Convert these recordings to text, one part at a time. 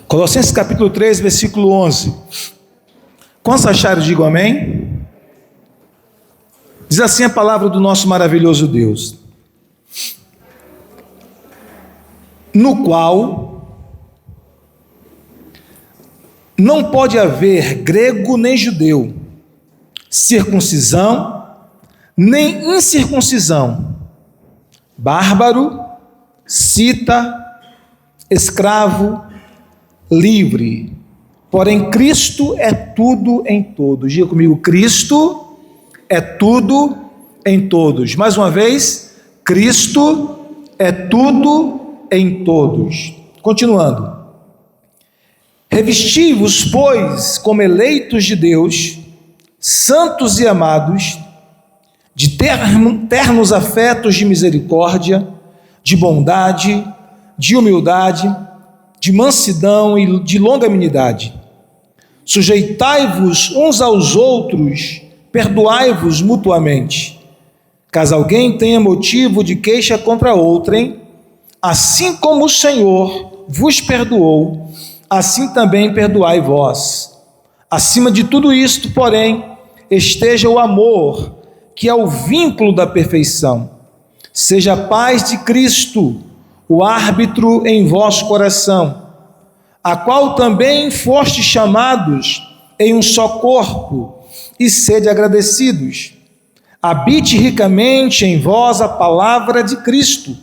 Colossenses capítulo 3, versículo 11. Quantos acharam, digam amém? Diz assim a palavra do nosso maravilhoso Deus: no qual não pode haver grego nem judeu, circuncisão nem incircuncisão, bárbaro, cita, escravo, livre, porém Cristo é tudo em todos. Diga comigo: Cristo é tudo em todos. Mais uma vez, Cristo é tudo em todos. Continuando: revesti-vos, pois, como eleitos de Deus, santos e amados, de ternos afetos de misericórdia, de bondade, de humildade, de mansidão e de longanimidade. Sujeitai-vos uns aos outros, perdoai-vos mutuamente. Caso alguém tenha motivo de queixa contra outrem, assim como o Senhor vos perdoou, assim também perdoai vós. Acima de tudo isto, porém, esteja o amor, que é o vínculo da perfeição. Seja a paz de Cristo o árbitro em vosso coração, a qual também fostes chamados em um só corpo, e sede agradecidos. Habite ricamente em vós a palavra de Cristo.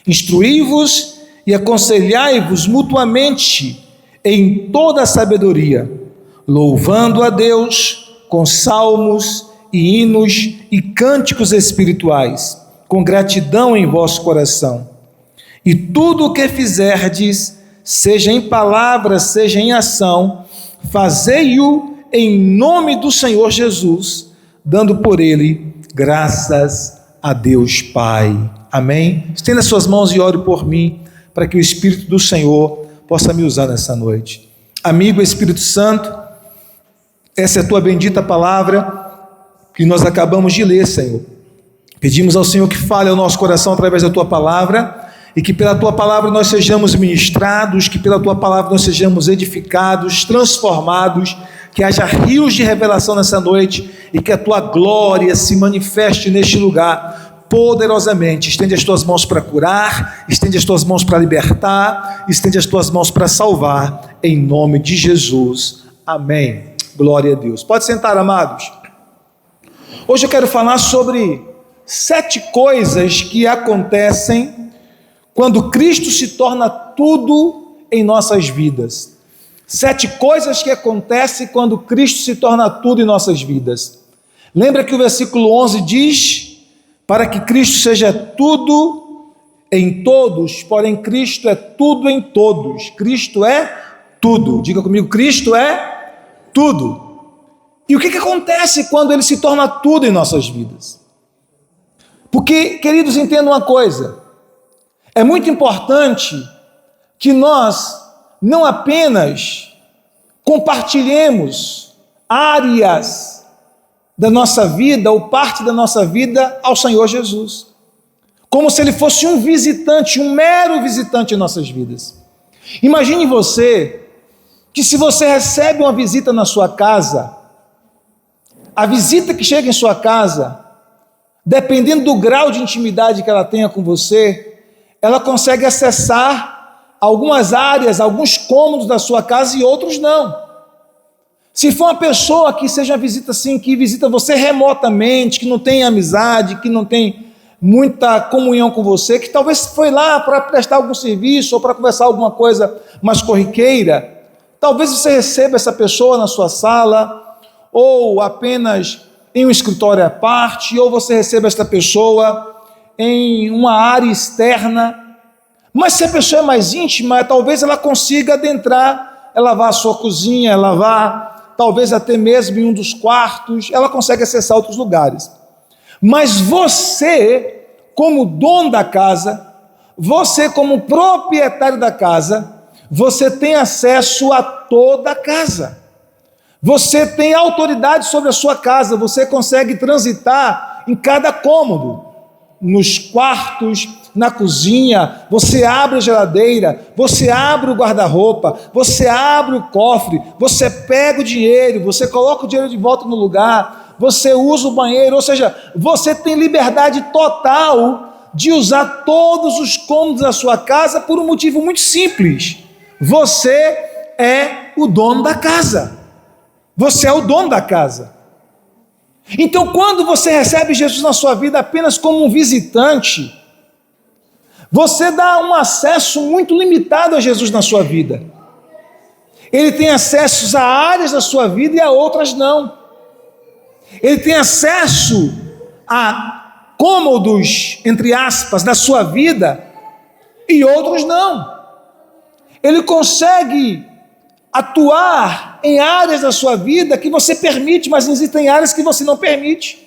Instruí-vos e aconselhai-vos mutuamente em toda a sabedoria, louvando a Deus com salmos e hinos e cânticos espirituais, com gratidão em vosso coração. E tudo o que fizerdes, seja em palavra, seja em ação, fazei-o em nome do Senhor Jesus, dando por ele graças a Deus Pai. Amém? Estenda suas mãos e ore por mim, para que o Espírito do Senhor possa me usar nessa noite. Amigo Espírito Santo, essa é a tua bendita palavra que nós acabamos de ler, Senhor. Pedimos ao Senhor que fale ao nosso coração através da tua palavra, e que pela tua palavra nós sejamos ministrados, que pela tua palavra nós sejamos edificados, transformados, que haja rios de revelação nessa noite, e que a tua glória se manifeste neste lugar poderosamente. Estende as tuas mãos para curar, estende as tuas mãos para libertar, estende as tuas mãos para salvar, em nome de Jesus. Amém. Glória a Deus. Pode sentar, amados. Hoje eu quero falar sobre 7 coisas que acontecem quando Cristo se torna tudo em nossas vidas. 7 coisas que acontecem quando Cristo se torna tudo em nossas vidas. Lembra que o versículo 11 diz: para que Cristo seja tudo em todos, porém Cristo é tudo em todos. Cristo é tudo. Diga comigo: Cristo é tudo. E o que acontece quando Ele se torna tudo em nossas vidas? Porque, queridos, entendam uma coisa: é muito importante que nós não apenas compartilhemos áreas da nossa vida ou parte da nossa vida ao Senhor Jesus, como se Ele fosse um visitante, um mero visitante em nossas vidas. Imagine você que, se você recebe uma visita na sua casa, a visita que chega em sua casa, dependendo do grau de intimidade que ela tenha com você, ela consegue acessar algumas áreas, alguns cômodos da sua casa e outros não. Se for uma pessoa que seja uma visita assim, que visita você remotamente, que não tem amizade, que não tem muita comunhão com você, que talvez foi lá para prestar algum serviço ou para conversar alguma coisa mais corriqueira, talvez você receba essa pessoa na sua sala, ou apenas em um escritório à parte, ou você receba esta pessoa em uma área externa. Mas se a pessoa é mais íntima, talvez ela consiga adentrar, ela vá à sua cozinha, ela vá talvez até mesmo em um dos quartos, ela consegue acessar outros lugares. Mas você, como dono da casa, você como proprietário da casa, você tem acesso a toda a casa. Você tem autoridade sobre a sua casa, você consegue transitar em cada cômodo, nos quartos, na cozinha, você abre a geladeira, você abre o guarda-roupa, você abre o cofre, você pega o dinheiro, você coloca o dinheiro de volta no lugar, você usa o banheiro, ou seja, você tem liberdade total de usar todos os cômodos da sua casa por um motivo muito simples: você é o dono da casa. Você é o dono da casa. Então, quando você recebe Jesus na sua vida apenas como um visitante, você dá um acesso muito limitado a Jesus na sua vida. Ele tem acessos a áreas da sua vida e a outras não. Ele tem acesso a cômodos, entre aspas, da sua vida e outros não. Ele consegue atuar em áreas da sua vida que você permite, mas existem áreas que você não permite.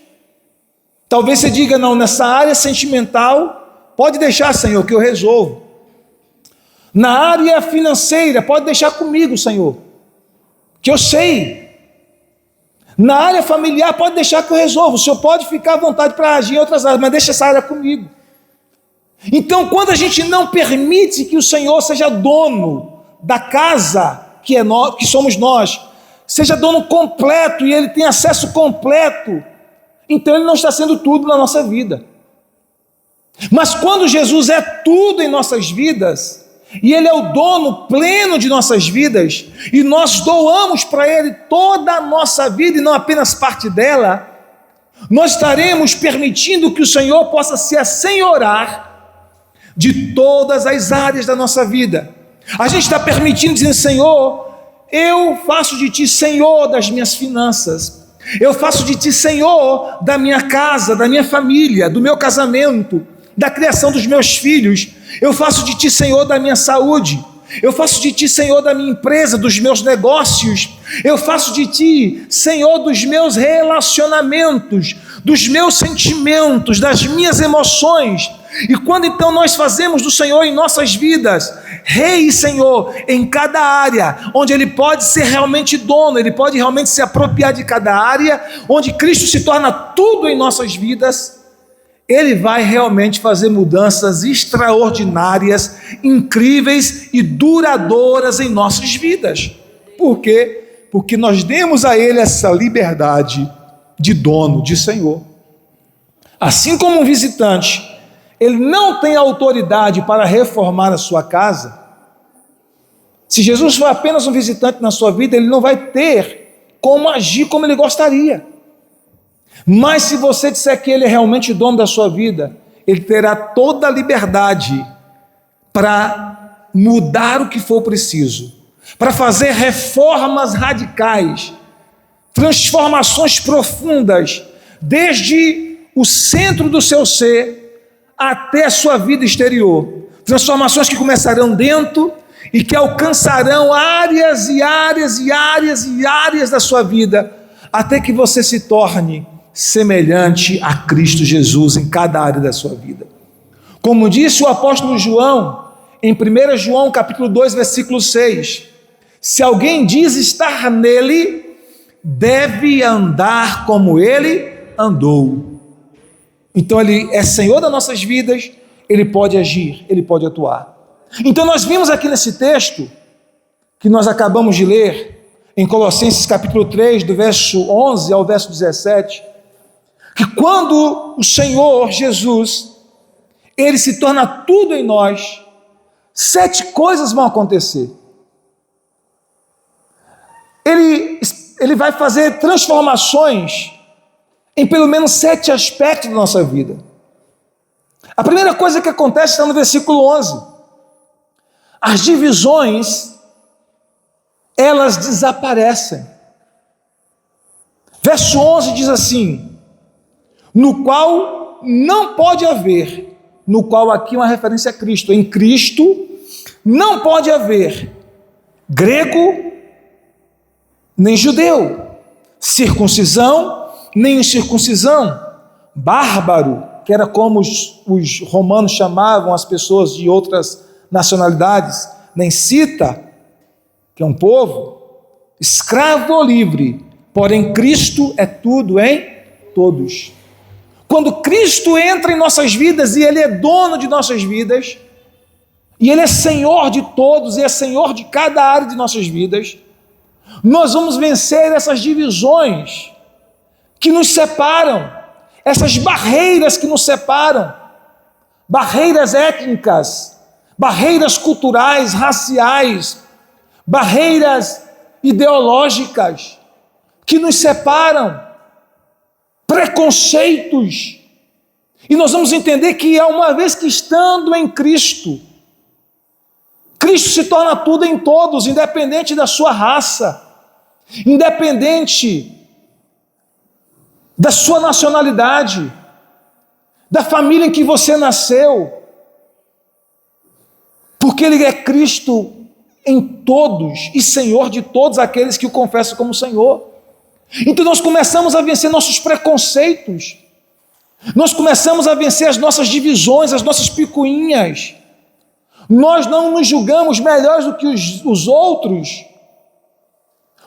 Talvez você diga: não, nessa área sentimental, pode deixar, Senhor, que eu resolvo. Na área financeira, pode deixar comigo, Senhor, que eu sei. Na área familiar, pode deixar que eu resolvo. O Senhor pode ficar à vontade para agir em outras áreas, mas deixa essa área comigo. Então, quando a gente não permite que o Senhor seja dono da casa que somos nós, seja dono completo e Ele tem acesso completo, então Ele não está sendo tudo na nossa vida. Mas quando Jesus é tudo em nossas vidas, e Ele é o dono pleno de nossas vidas, e nós doamos para Ele toda a nossa vida e não apenas parte dela, nós estaremos permitindo que o Senhor possa se assenhorar de todas as áreas da nossa vida. A gente está permitindo, dizendo: Senhor, eu faço de Ti Senhor das minhas finanças, eu faço de Ti Senhor da minha casa, da minha família, do meu casamento, da criação dos meus filhos, eu faço de Ti Senhor da minha saúde, eu faço de Ti Senhor da minha empresa, dos meus negócios, eu faço de Ti Senhor dos meus relacionamentos, dos meus sentimentos, das minhas emoções. E quando então nós fazemos do Senhor em nossas vidas Rei e Senhor em cada área, onde Ele pode ser realmente dono, Ele pode realmente se apropriar de cada área, onde Cristo se torna tudo em nossas vidas, Ele vai realmente fazer mudanças extraordinárias, incríveis e duradouras em nossas vidas. Por quê? Porque nós demos a Ele essa liberdade de dono, de Senhor. Assim como um visitante, ele não tem autoridade para reformar a sua casa. Se Jesus for apenas um visitante na sua vida, ele não vai ter como agir como ele gostaria. Mas se você disser que ele é realmente dono da sua vida, ele terá toda a liberdade para mudar o que for preciso, para fazer reformas radicais, transformações profundas, desde o centro do seu ser até a sua vida exterior, transformações que começarão dentro e que alcançarão áreas e áreas e áreas e áreas da sua vida, até que você se torne semelhante a Cristo Jesus em cada área da sua vida. Como disse o apóstolo João, em 1 João capítulo 2, versículo 6, se alguém diz estar nele, deve andar como ele andou. Então Ele é Senhor das nossas vidas, Ele pode agir, Ele pode atuar. Então nós vimos aqui nesse texto, que nós acabamos de ler, em Colossenses capítulo 3, do verso 11 ao verso 17, que quando o Senhor Jesus, Ele se torna tudo em nós, 7 coisas vão acontecer. Ele vai fazer transformações em pelo menos 7 aspectos da nossa vida. A primeira coisa que acontece está no versículo 11. As divisões, elas desaparecem. Verso 11 diz assim: no qual não pode haver, no qual aqui é uma referência a Cristo, em Cristo não pode haver grego nem judeu, circuncisão nem incircuncisão, bárbaro, que era como os romanos chamavam as pessoas de outras nacionalidades, nem cita, que é um povo, escravo ou livre, porém Cristo é tudo em todos. Quando Cristo entra em nossas vidas e Ele é dono de nossas vidas, e Ele é Senhor de todos e é Senhor de cada área de nossas vidas, nós vamos vencer essas divisões que nos separam, essas barreiras que nos separam, barreiras étnicas, barreiras culturais, raciais, barreiras ideológicas que nos separam, preconceitos. E nós vamos entender que uma vez que estando em Cristo, Cristo se torna tudo em todos, independente da sua raça, independente da sua nacionalidade, da família em que você nasceu, porque Ele é Cristo em todos e Senhor de todos aqueles que o confessam como Senhor. Então nós começamos a vencer nossos preconceitos, nós começamos a vencer as nossas divisões, as nossas picuinhas. Nós não nos julgamos melhores do que os outros,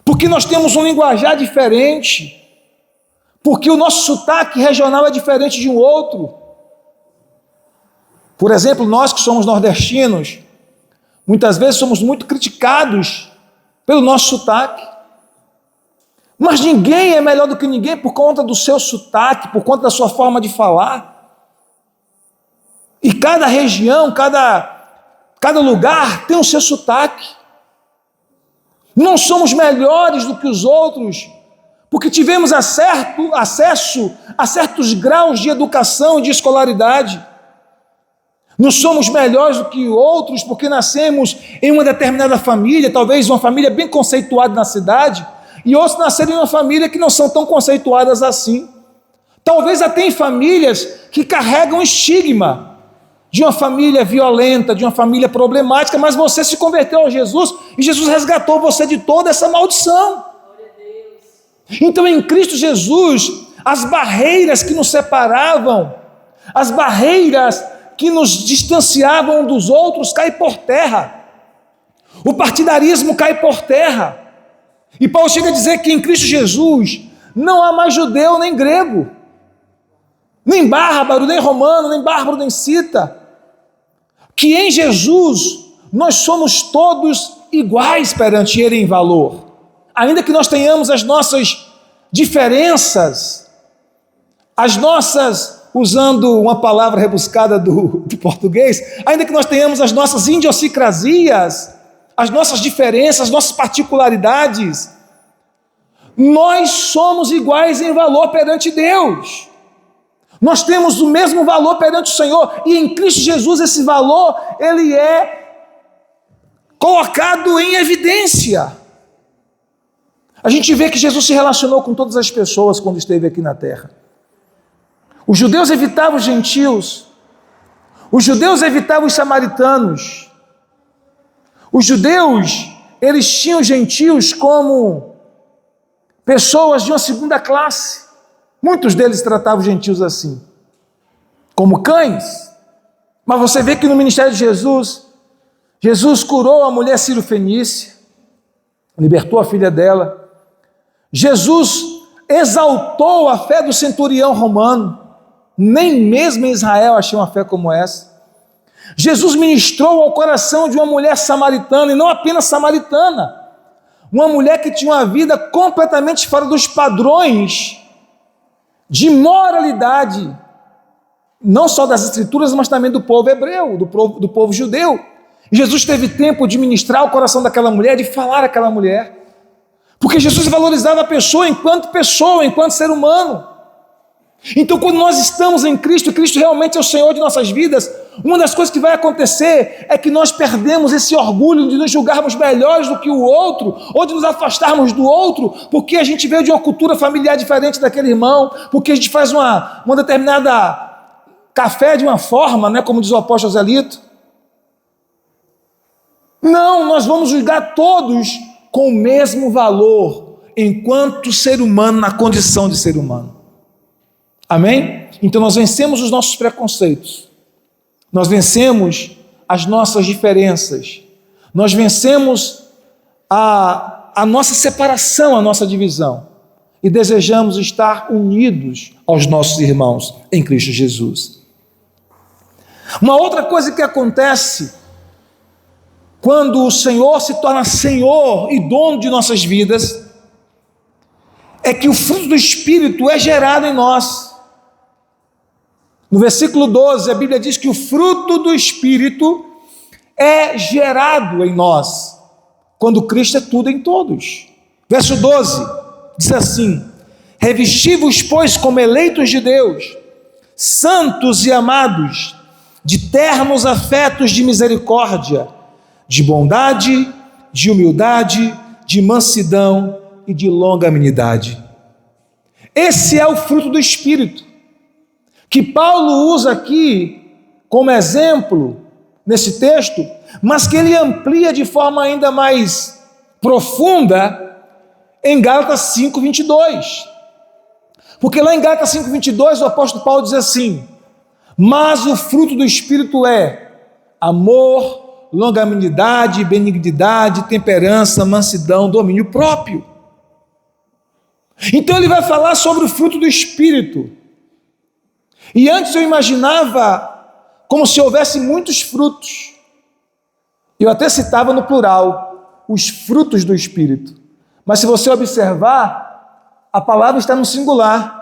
porque nós temos um linguajar diferente, porque o nosso sotaque regional é diferente de um outro. Por exemplo, nós que somos nordestinos, muitas vezes somos muito criticados pelo nosso sotaque, mas ninguém é melhor do que ninguém por conta do seu sotaque, por conta da sua forma de falar. E cada região, cada lugar tem o seu sotaque. Não somos melhores do que os outros, porque tivemos acesso a certos graus de educação e de escolaridade. Não somos melhores do que outros porque nascemos em uma determinada família, talvez uma família bem conceituada na cidade, e outros nasceram em uma família que não são tão conceituadas assim. Talvez até em famílias que carregam estigma de uma família violenta, de uma família problemática, mas você se converteu a Jesus e Jesus resgatou você de toda essa maldição. Então, em Cristo Jesus, as barreiras que nos separavam, as barreiras que nos distanciavam um dos outros caem por terra. O partidarismo cai por terra. E Paulo chega a dizer que em Cristo Jesus não há mais judeu nem grego, nem bárbaro, nem romano, nem bárbaro, nem cita. Que em Jesus nós somos todos iguais perante Ele em valor. Ainda que nós tenhamos as nossas diferenças, as nossas, usando uma palavra rebuscada do português, ainda que nós tenhamos as nossas idiosincrasias, as nossas diferenças, as nossas particularidades, nós somos iguais em valor perante Deus. Nós temos o mesmo valor perante o Senhor, e em Cristo Jesus esse valor, ele é colocado em evidência. A gente vê que Jesus se relacionou com todas as pessoas quando esteve aqui na terra. Os judeus evitavam os gentios, os judeus evitavam os samaritanos, os judeus, eles tinham os gentios como pessoas de uma segunda classe. Muitos deles tratavam os gentios assim, como cães. Mas você vê que no ministério de Jesus, Jesus curou a mulher Ciro-fenícia, libertou a filha dela. Jesus exaltou a fé do centurião romano. Nem mesmo em Israel achei uma fé como essa. Jesus ministrou ao coração de uma mulher samaritana, e não apenas samaritana, uma mulher que tinha uma vida completamente fora dos padrões de moralidade, não só das escrituras, mas também do povo hebreu, do povo judeu. E Jesus teve tempo de ministrar o coração daquela mulher, de falar àquela mulher, porque Jesus valorizava a pessoa, enquanto ser humano. Então, quando nós estamos em Cristo, Cristo realmente é o Senhor de nossas vidas, uma das coisas que vai acontecer é que nós perdemos esse orgulho de nos julgarmos melhores do que o outro, ou de nos afastarmos do outro, porque a gente veio de uma cultura familiar diferente daquele irmão, porque a gente faz uma determinada café de uma forma, né, como diz o apóstolo Zelito. Não, nós vamos julgar todos com o mesmo valor, enquanto ser humano, na condição de ser humano. Amém? Então nós vencemos os nossos preconceitos, nós vencemos as nossas diferenças, nós vencemos a nossa separação, a nossa divisão, e desejamos estar unidos aos nossos irmãos em Cristo Jesus. Uma outra coisa que acontece quando o Senhor se torna Senhor e dono de nossas vidas é que o fruto do Espírito é gerado em nós. No versículo 12, a Bíblia diz que o fruto do Espírito é gerado em nós, quando Cristo é tudo em todos. Verso 12, diz assim: revesti-vos, pois, como eleitos de Deus, santos e amados, de ternos afetos de misericórdia, de bondade, de humildade, de mansidão e de longanimidade. Esse é o fruto do Espírito, que Paulo usa aqui como exemplo nesse texto, mas que ele amplia de forma ainda mais profunda em Gálatas 5:22. Porque lá em Gálatas 5:22 o apóstolo Paulo diz assim: mas o fruto do Espírito é amor, longanimidade, benignidade, temperança, mansidão, domínio próprio. Então ele vai falar sobre o fruto do Espírito. E antes eu imaginava como se houvesse muitos frutos. Eu até citava no plural, os frutos do Espírito. Mas se você observar, a palavra está no singular.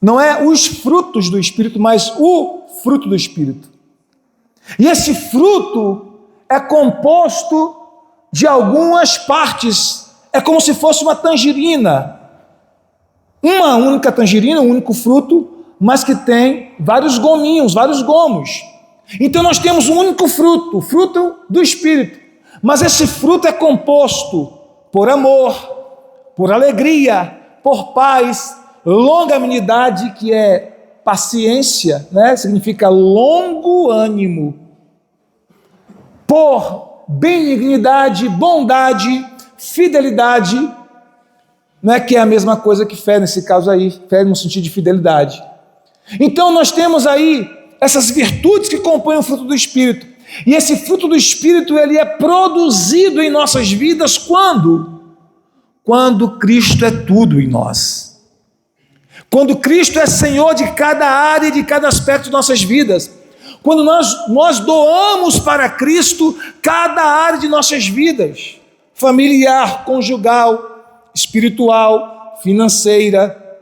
Não é os frutos do Espírito, mas o fruto do Espírito. E esse fruto é composto de algumas partes. É como se fosse uma tangerina. Uma única tangerina, um único fruto, mas que tem vários gominhos, vários gomos. Então nós temos um único fruto, o fruto do Espírito. Mas esse fruto é composto por amor, por alegria, por paz, longanimidade, que é paciência, né? Significa longo ânimo, por benignidade, bondade, fidelidade, não é que é a mesma coisa que fé nesse caso aí, fé no sentido de fidelidade. Então nós temos aí essas virtudes que compõem o fruto do Espírito, e esse fruto do Espírito ele é produzido em nossas vidas quando Cristo é tudo em nós. Quando Cristo é Senhor de cada área e de cada aspecto de nossas vidas. Quando nós doamos para Cristo cada área de nossas vidas. Familiar, conjugal, espiritual, financeira.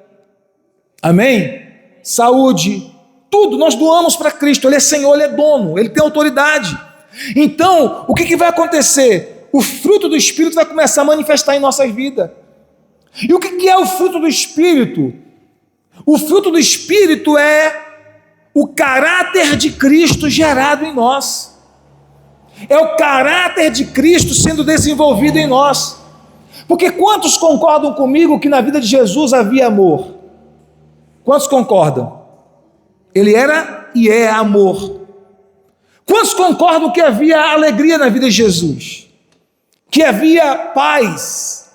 Amém? Saúde. Tudo nós doamos para Cristo. Ele é Senhor, Ele é dono, Ele tem autoridade. Então, o que vai acontecer? O fruto do Espírito vai começar a manifestar em nossas vidas. E o que é o fruto do Espírito? O fruto do Espírito é o caráter de Cristo gerado em nós. É o caráter de Cristo sendo desenvolvido em nós. Porque quantos concordam comigo que na vida de Jesus havia amor? Quantos concordam? Ele era e é amor. Quantos concordam que havia alegria na vida de Jesus? Que havia paz?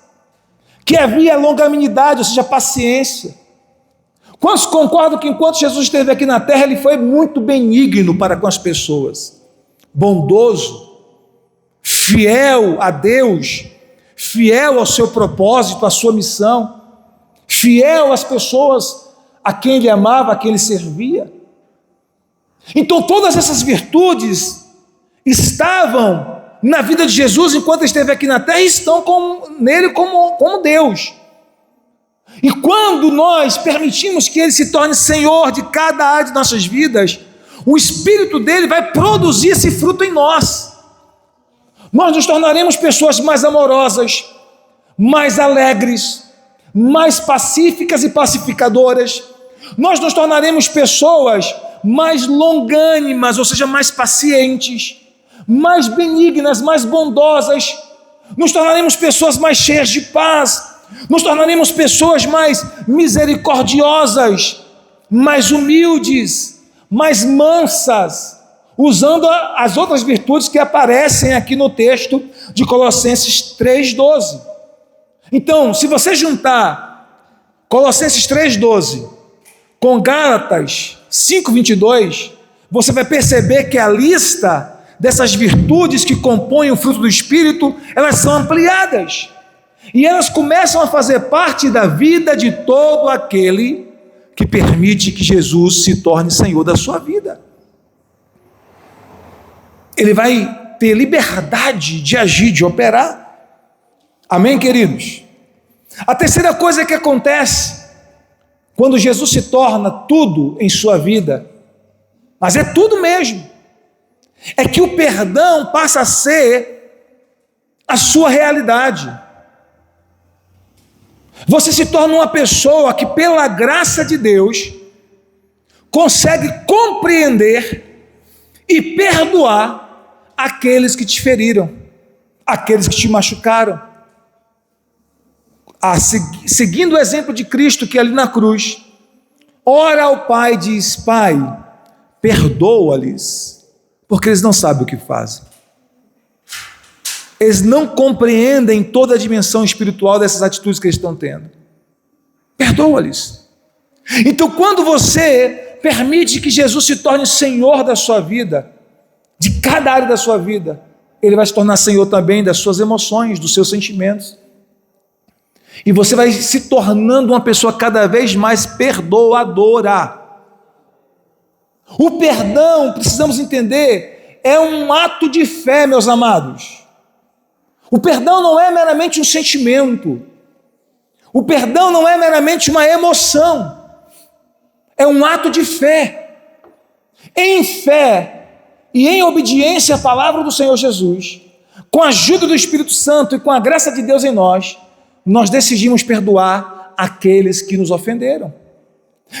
Que havia longanimidade, ou seja, paciência? Quantos concordam que enquanto Jesus esteve aqui na terra, ele foi muito benigno para com as pessoas, bondoso, fiel a Deus, fiel ao seu propósito, à sua missão, fiel às pessoas a quem ele amava, a quem ele servia? Então todas essas virtudes estavam na vida de Jesus enquanto ele esteve aqui na terra e estão nele como Deus. E quando nós permitimos que Ele se torne Senhor de cada área de nossas vidas, o Espírito dele vai produzir esse fruto em nós. Nós nos tornaremos pessoas mais amorosas, mais alegres, mais pacíficas e pacificadoras. Nós nos tornaremos pessoas mais longânimas, ou seja, mais pacientes, mais benignas, mais bondosas. Nos tornaremos pessoas mais cheias de paz. Nos tornaremos pessoas mais misericordiosas, mais humildes, mais mansas, usando as outras virtudes que aparecem aqui no texto de Colossenses 3,12. Então, se você juntar Colossenses 3,12 com Gálatas 5,22, você vai perceber que a lista dessas virtudes que compõem o fruto do Espírito, elas são ampliadas. E elas começam a fazer parte da vida de todo aquele que permite que Jesus se torne Senhor da sua vida. Ele vai ter liberdade de agir, de operar. Amém, queridos? A terceira coisa que acontece quando Jesus se torna tudo em sua vida, mas é tudo mesmo, é que o perdão passa a ser a sua realidade. Você se torna uma pessoa que, pela graça de Deus, consegue compreender e perdoar aqueles que te feriram, aqueles que te machucaram. Seguindo o exemplo de Cristo, que ali na cruz, ora ao Pai e diz: Pai, perdoa-lhes, porque eles não sabem o que fazem. Eles não compreendem toda a dimensão espiritual dessas atitudes que eles estão tendo. Perdoa-lhes. Então, quando você permite que Jesus se torne Senhor da sua vida, de cada área da sua vida, Ele vai se tornar Senhor também das suas emoções, dos seus sentimentos. E você vai se tornando uma pessoa cada vez mais perdoadora. O perdão, precisamos entender, é um ato de fé, meus amados. O perdão não é meramente um sentimento. O perdão não é meramente uma emoção. É um ato de fé. Em fé e em obediência à palavra do Senhor Jesus, com a ajuda do Espírito Santo e com a graça de Deus em nós decidimos perdoar aqueles que nos ofenderam.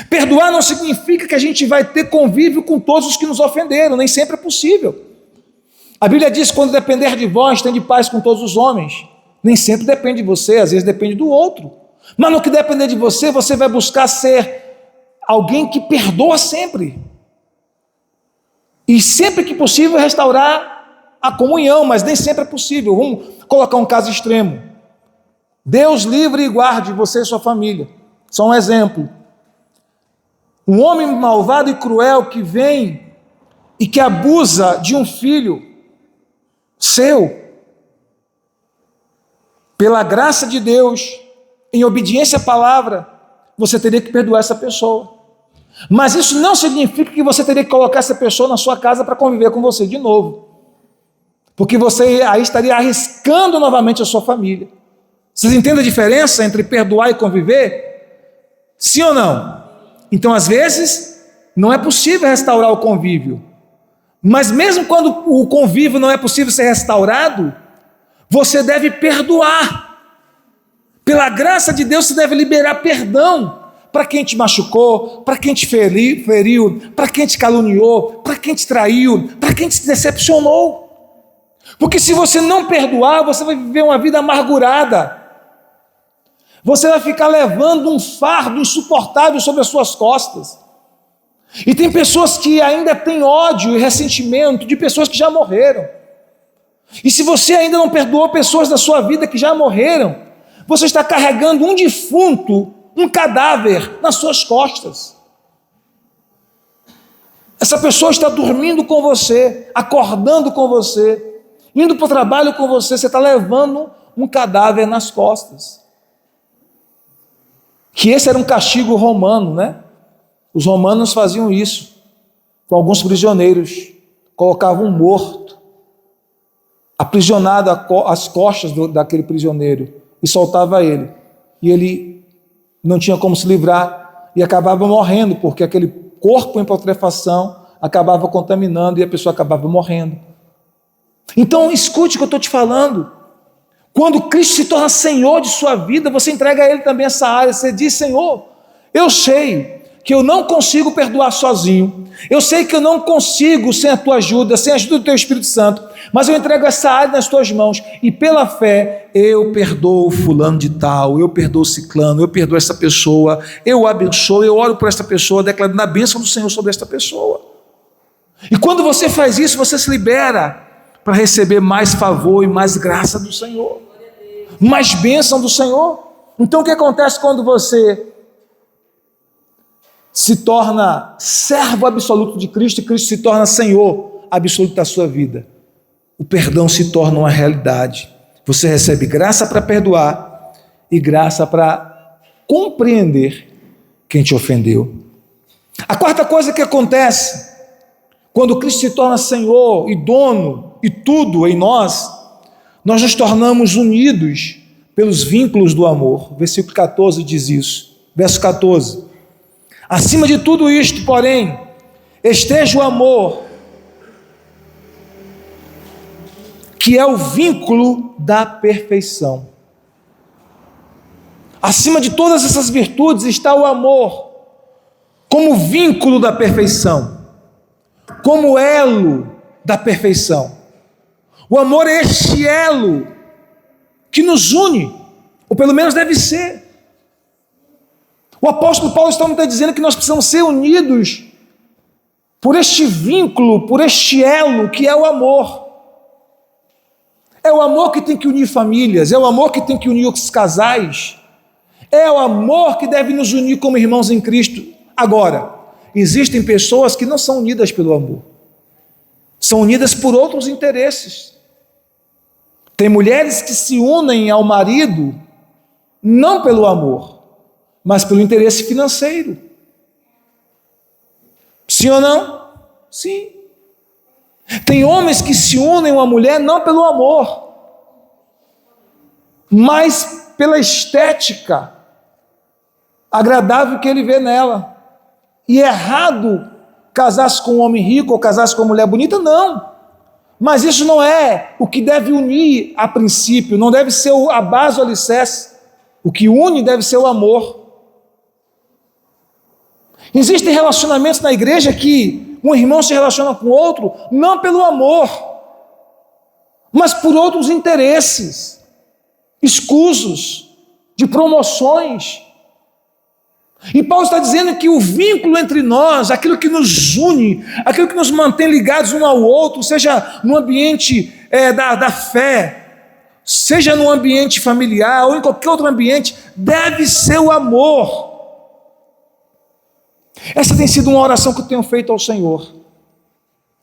Perdoar não significa que a gente vai ter convívio com todos os que nos ofenderam, nem sempre é possível. A Bíblia diz: quando depender de vós, tende paz com todos os homens. Nem sempre depende de você, às vezes depende do outro. Mas no que depender de você, você vai buscar ser alguém que perdoa sempre. E sempre que possível restaurar a comunhão, mas nem sempre é possível. Vamos colocar um caso extremo. Deus livre e guarde você e sua família. Só um exemplo. Um homem malvado e cruel que vem e que abusa de um filho seu. Pela graça de Deus, em obediência à palavra, você teria que perdoar essa pessoa. Mas isso não significa que você teria que colocar essa pessoa na sua casa para conviver com você de novo. Porque você aí estaria arriscando novamente a sua família. Vocês entendem a diferença entre perdoar e conviver? Sim ou não? Então, às vezes, não é possível restaurar o convívio. Mas mesmo quando o convívio não é possível ser restaurado, você deve perdoar. Pela graça de Deus, você deve liberar perdão para quem te machucou, para quem te feriu, para quem te caluniou, para quem te traiu, para quem te decepcionou. Porque se você não perdoar, você vai viver uma vida amargurada. Você vai ficar levando um fardo insuportável sobre as suas costas. E tem pessoas que ainda têm ódio e ressentimento de pessoas que já morreram. E se você ainda não perdoou pessoas da sua vida que já morreram, você está carregando um defunto, um cadáver nas suas costas. Essa pessoa está dormindo com você, acordando com você, indo para o trabalho com você, você está levando um cadáver nas costas. Que esse era um castigo romano, né? Os romanos faziam isso com alguns prisioneiros, colocavam um morto aprisionado às costas daquele prisioneiro e soltava ele. E ele não tinha como se livrar e acabava morrendo, porque aquele corpo em putrefação acabava contaminando e a pessoa acabava morrendo. Então, escute o que eu estou te falando. Quando Cristo se torna Senhor de sua vida, você entrega a Ele também essa área. Você diz: Senhor, eu sei que eu não consigo perdoar sozinho, eu sei que eu não consigo sem a Tua ajuda, sem a ajuda do Teu Espírito Santo, mas eu entrego essa área nas Tuas mãos, e pela fé, eu perdoo fulano de tal, eu perdoo ciclano, eu perdoo essa pessoa, eu abençoo, eu oro por essa pessoa, declarando a bênção do Senhor sobre esta pessoa. E quando você faz isso, você se libera para receber mais favor e mais graça do Senhor, mais bênção do Senhor. Então o que acontece quando você se torna servo absoluto de Cristo e Cristo se torna Senhor absoluto da sua vida? O perdão se torna uma realidade. Você recebe graça para perdoar e graça para compreender quem te ofendeu. A quarta coisa que acontece quando Cristo se torna Senhor e dono e tudo em nós nos tornamos unidos pelos vínculos do amor. Versículo 14 diz isso. Verso 14. Acima de tudo isto, porém, esteja o amor, que é o vínculo da perfeição. Acima de todas essas virtudes está o amor, como vínculo da perfeição, como elo da perfeição. O amor é este elo que nos une, ou pelo menos deve ser. O apóstolo Paulo está dizendo que nós precisamos ser unidos por este vínculo, por este elo que é o amor. É o amor que tem que unir famílias, é o amor que tem que unir os casais, é o amor que deve nos unir como irmãos em Cristo. Agora, existem pessoas que não são unidas pelo amor, são unidas por outros interesses. Tem mulheres que se unem ao marido não pelo amor, mas pelo interesse financeiro. Sim ou não? Sim. Tem homens que se unem a uma mulher não pelo amor, mas pela estética agradável que ele vê nela. E é errado casar-se com um homem rico ou casar-se com uma mulher bonita? Não. Mas isso não é o que deve unir a princípio, não deve ser a base, o alicerce. O que une deve ser o amor. Existem relacionamentos na igreja que um irmão se relaciona com outro não pelo amor, mas por outros interesses, escusos, de promoções. E Paulo está dizendo que o vínculo entre nós, aquilo que nos une, aquilo que nos mantém ligados um ao outro, seja no ambiente da fé, seja no ambiente familiar ou em qualquer outro ambiente, deve ser o amor. Essa tem sido uma oração que eu tenho feito ao Senhor.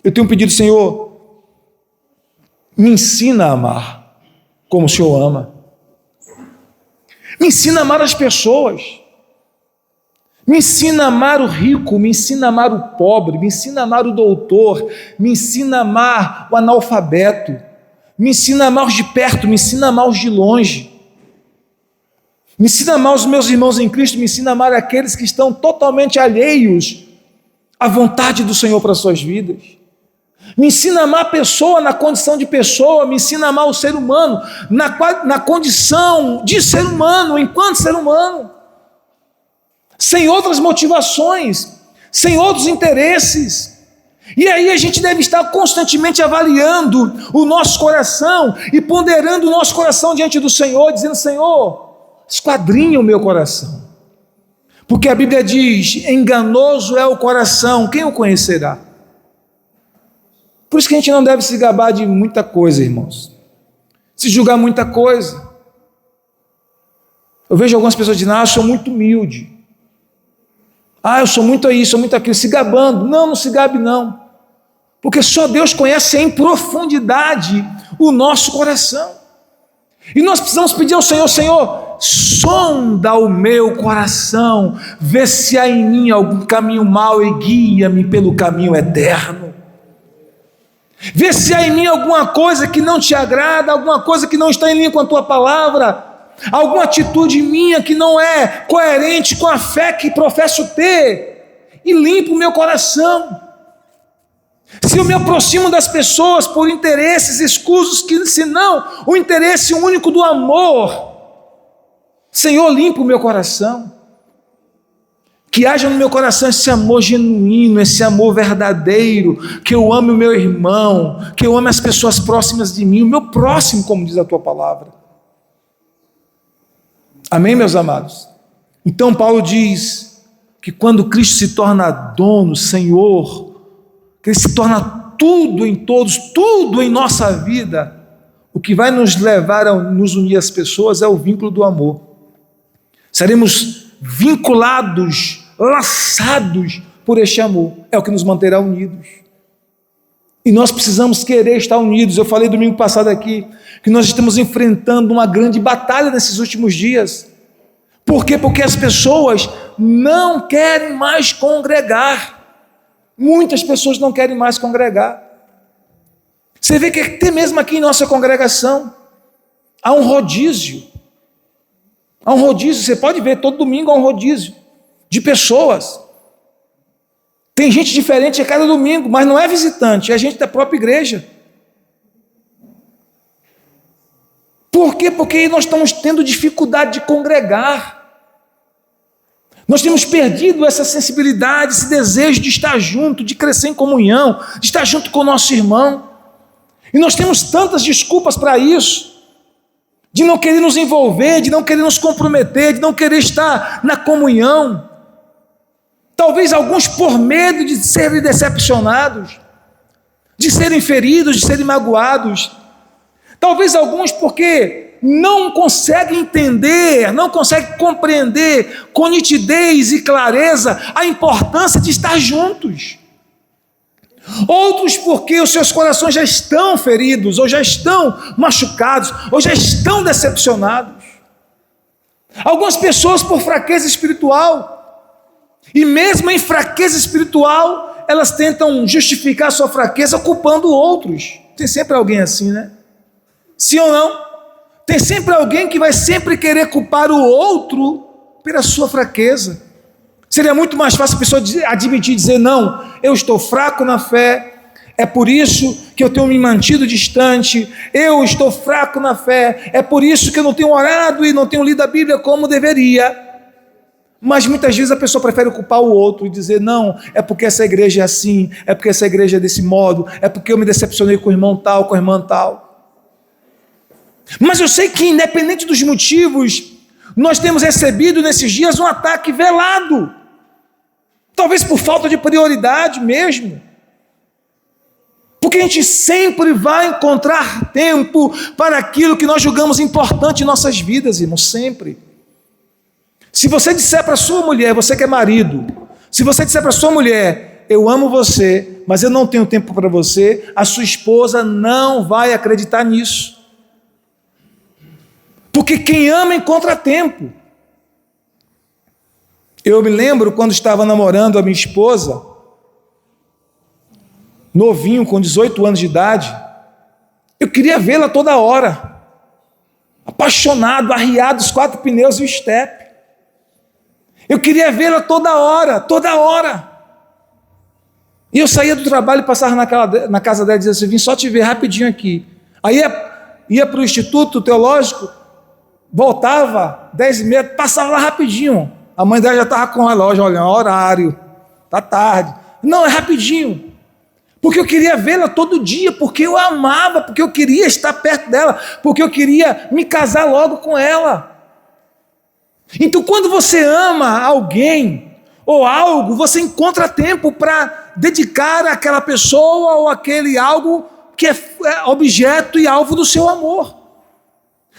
Eu tenho pedido, Senhor, me ensina a amar como o Senhor ama. Me ensina a amar as pessoas. Me ensina a amar o rico, me ensina a amar o pobre, me ensina a amar o doutor, me ensina a amar o analfabeto, me ensina a amar os de perto, me ensina a amar os de longe. Me ensina a amar os meus irmãos em Cristo, me ensina a amar aqueles que estão totalmente alheios à vontade do Senhor para as suas vidas. Me ensina a amar a pessoa na condição de pessoa, me ensina a amar o ser humano na condição de ser humano, enquanto ser humano, sem outras motivações, sem outros interesses. E aí a gente deve estar constantemente avaliando o nosso coração e ponderando o nosso coração diante do Senhor, dizendo: Senhor, esquadrinha o meu coração, porque a Bíblia diz: enganoso é o coração, quem o conhecerá? Por isso que a gente não deve se gabar de muita coisa, irmãos, se julgar muita coisa. Eu vejo algumas pessoas dizendo: eu sou muito humilde, eu sou muito isso, sou muito aquilo, se gabando. Não se gabe não, porque só Deus conhece em profundidade o nosso coração, e nós precisamos pedir ao Senhor: Senhor, sonda o meu coração, vê se há em mim algum caminho mau e guia-me pelo caminho eterno. Vê se há em mim alguma coisa que não te agrada, alguma coisa que não está em linha com a tua palavra, alguma atitude minha que não é coerente com a fé que professo ter, e limpa o meu coração. Se eu me aproximo das pessoas por interesses escusos, se não o interesse único do amor, Senhor, limpa o meu coração, que haja no meu coração esse amor genuíno, esse amor verdadeiro, que eu ame o meu irmão, que eu ame as pessoas próximas de mim, o meu próximo, como diz a tua palavra. Amém, meus amados? Então Paulo diz que quando Cristo se torna dono, Senhor, que Ele se torna tudo em todos, tudo em nossa vida, o que vai nos levar a nos unir às pessoas é o vínculo do amor. Seremos vinculados, laçados por este amor, é o que nos manterá unidos. E nós precisamos querer estar unidos. Eu falei domingo passado aqui que nós estamos enfrentando uma grande batalha nesses últimos dias. Por quê? Porque as pessoas não querem mais congregar. Muitas pessoas não querem mais congregar. Você vê que até mesmo aqui em nossa congregação há um rodízio. Há um rodízio, você pode ver, todo domingo há um rodízio de pessoas. Tem gente diferente a cada domingo, mas não é visitante, é gente da própria igreja. Por quê? Porque nós estamos tendo dificuldade de congregar. Nós temos perdido essa sensibilidade, esse desejo de estar junto, de crescer em comunhão, de estar junto com o nosso irmão. E nós temos tantas desculpas para isso, de não querer nos envolver, de não querer nos comprometer, de não querer estar na comunhão. Talvez alguns por medo de serem decepcionados, de serem feridos, de serem magoados. Talvez alguns porque não conseguem entender, não conseguem compreender com nitidez e clareza a importância de estar juntos. Outros porque os seus corações já estão feridos, ou já estão machucados, ou já estão decepcionados. Algumas pessoas por fraqueza espiritual, e mesmo em fraqueza espiritual, elas tentam justificar sua fraqueza culpando outros. Tem sempre alguém assim, né? Sim ou não? Tem sempre alguém que vai sempre querer culpar o outro pela sua fraqueza. Seria muito mais fácil a pessoa admitir e dizer: não, eu estou fraco na fé, é por isso que eu tenho me mantido distante, eu estou fraco na fé, é por isso que eu não tenho orado e não tenho lido a Bíblia como deveria. Mas muitas vezes a pessoa prefere culpar o outro e dizer: não, é porque essa igreja é assim, é porque essa igreja é desse modo, é porque eu me decepcionei com o irmão tal, com a irmã tal. Mas eu sei que, independente dos motivos, nós temos recebido nesses dias um ataque velado, talvez por falta de prioridade mesmo, porque a gente sempre vai encontrar tempo para aquilo que nós julgamos importante em nossas vidas, irmãos, sempre. Se você disser para sua mulher, você que é marido, se você disser para sua mulher: eu amo você, mas eu não tenho tempo para você, a sua esposa não vai acreditar nisso. Porque quem ama encontra tempo. Eu me lembro quando estava namorando a minha esposa, novinho, com 18 anos de idade, eu queria vê-la toda hora, apaixonado, arriado, os 4 pneus e o estepe. Eu queria vê-la toda hora, toda hora. E eu saía do trabalho e passava na casa dela e dizia assim: vim só te ver rapidinho aqui. Aí ia para o Instituto Teológico, voltava 10h30, passava lá rapidinho. A mãe dela já estava com o relógio olhando: horário, está tarde. Não, é rapidinho. Porque eu queria vê-la todo dia, porque eu a amava, porque eu queria estar perto dela, porque eu queria me casar logo com ela. Então, quando você ama alguém ou algo, você encontra tempo para dedicar àquela pessoa ou aquele algo que é objeto e alvo do seu amor.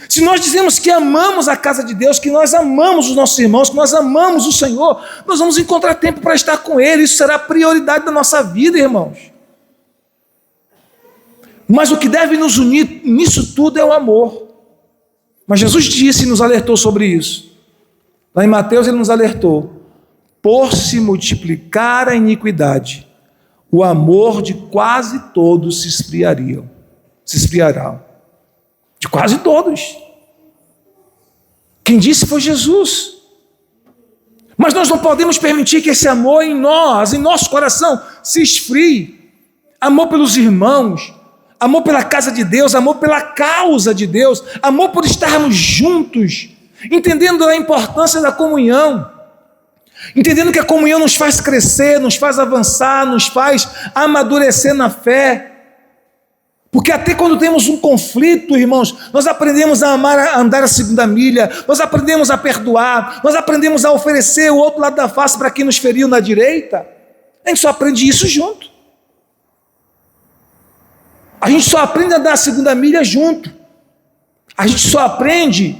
Se nós dizemos que amamos a casa de Deus, que nós amamos os nossos irmãos, que nós amamos o Senhor, nós vamos encontrar tempo para estar com Ele. Isso será a prioridade da nossa vida, irmãos. Mas o que deve nos unir nisso tudo é o amor. Mas Jesus disse e nos alertou sobre isso. Lá em Mateus ele nos alertou: por se multiplicar a iniquidade, o amor de quase todos se esfriará. De quase todos. Quem disse foi Jesus. Mas nós não podemos permitir que esse amor em nós, em nosso coração, se esfrie. Amor pelos irmãos, amor pela casa de Deus, amor pela causa de Deus, amor por estarmos juntos, entendendo a importância da comunhão, entendendo que a comunhão nos faz crescer, nos faz avançar, nos faz amadurecer na fé. Porque até quando temos um conflito, irmãos, nós aprendemos a amar, a andar a segunda milha, nós aprendemos a perdoar, nós aprendemos a oferecer o outro lado da face para quem nos feriu na direita. A gente só aprende isso junto. A gente só aprende a dar a segunda milha junto. A gente só aprende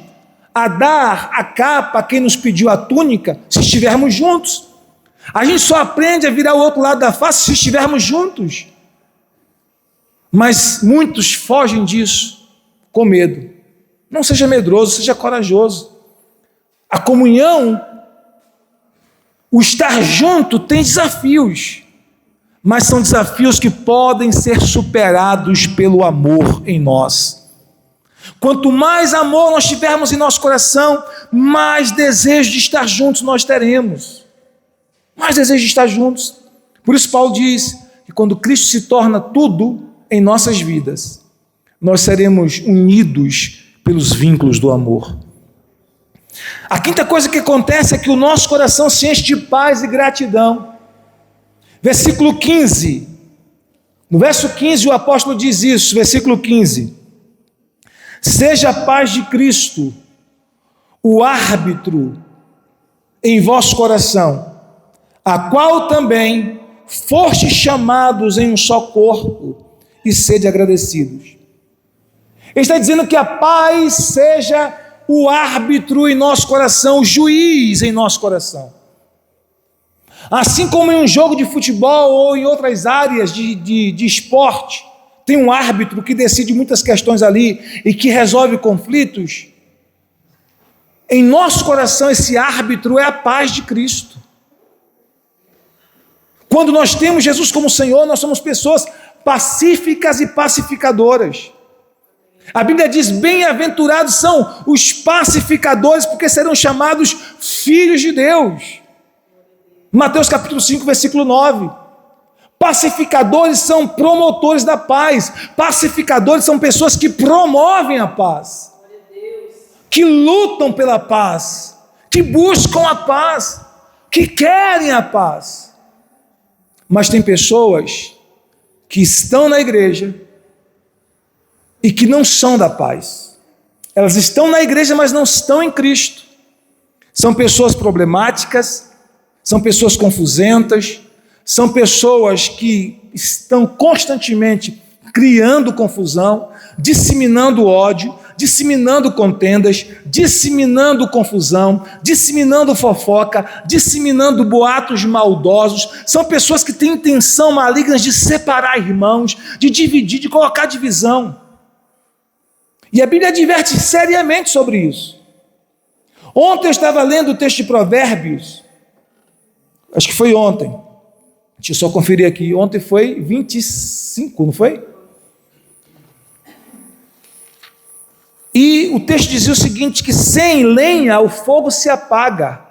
a dar a capa a quem nos pediu a túnica se estivermos juntos. A gente só aprende a virar o outro lado da face se estivermos juntos. Mas muitos fogem disso com medo. Não seja medroso, seja corajoso. A comunhão, o estar junto tem desafios, mas são desafios que podem ser superados pelo amor em nós. Quanto mais amor nós tivermos em nosso coração, mais desejo de estar juntos nós teremos. Mais desejo de estar juntos. Por isso Paulo diz que quando Cristo se torna tudo em nossas vidas, nós seremos unidos pelos vínculos do amor. A quinta coisa que acontece é que o nosso coração se enche de paz e gratidão. Versículo 15. No verso 15 o apóstolo diz isso, versículo 15. Seja a paz de Cristo o árbitro em vosso coração, a qual também fostes chamados em um só corpo, e sede agradecidos. Ele está dizendo que a paz seja o árbitro em nosso coração, o juiz em nosso coração. Assim como em um jogo de futebol ou em outras áreas de esporte, tem um árbitro que decide muitas questões ali e que resolve conflitos. Em nosso coração, esse árbitro é a paz de Cristo. Quando nós temos Jesus como Senhor, nós somos pessoas pacíficas e pacificadoras. A Bíblia diz: bem-aventurados são os pacificadores, porque serão chamados filhos de Deus. Mateus capítulo 5, versículo 9. Pacificadores são promotores da paz. Pacificadores são pessoas que promovem a paz, que lutam pela paz, que buscam a paz, que querem a paz. Mas tem pessoas que estão na igreja e que não são da paz. Elas estão na igreja, mas não estão em Cristo. São pessoas problemáticas, são pessoas confusentas, são pessoas que estão constantemente criando confusão, disseminando ódio, disseminando contendas, disseminando confusão, disseminando fofoca, disseminando boatos maldosos. São pessoas que têm intenção maligna de separar irmãos, de dividir, de colocar divisão. E a Bíblia adverte seriamente sobre isso. Ontem eu estava lendo o texto de Provérbios, acho que foi ontem, deixa eu só conferir aqui, ontem foi 25, não foi? E o texto dizia o seguinte, que sem lenha o fogo se apaga,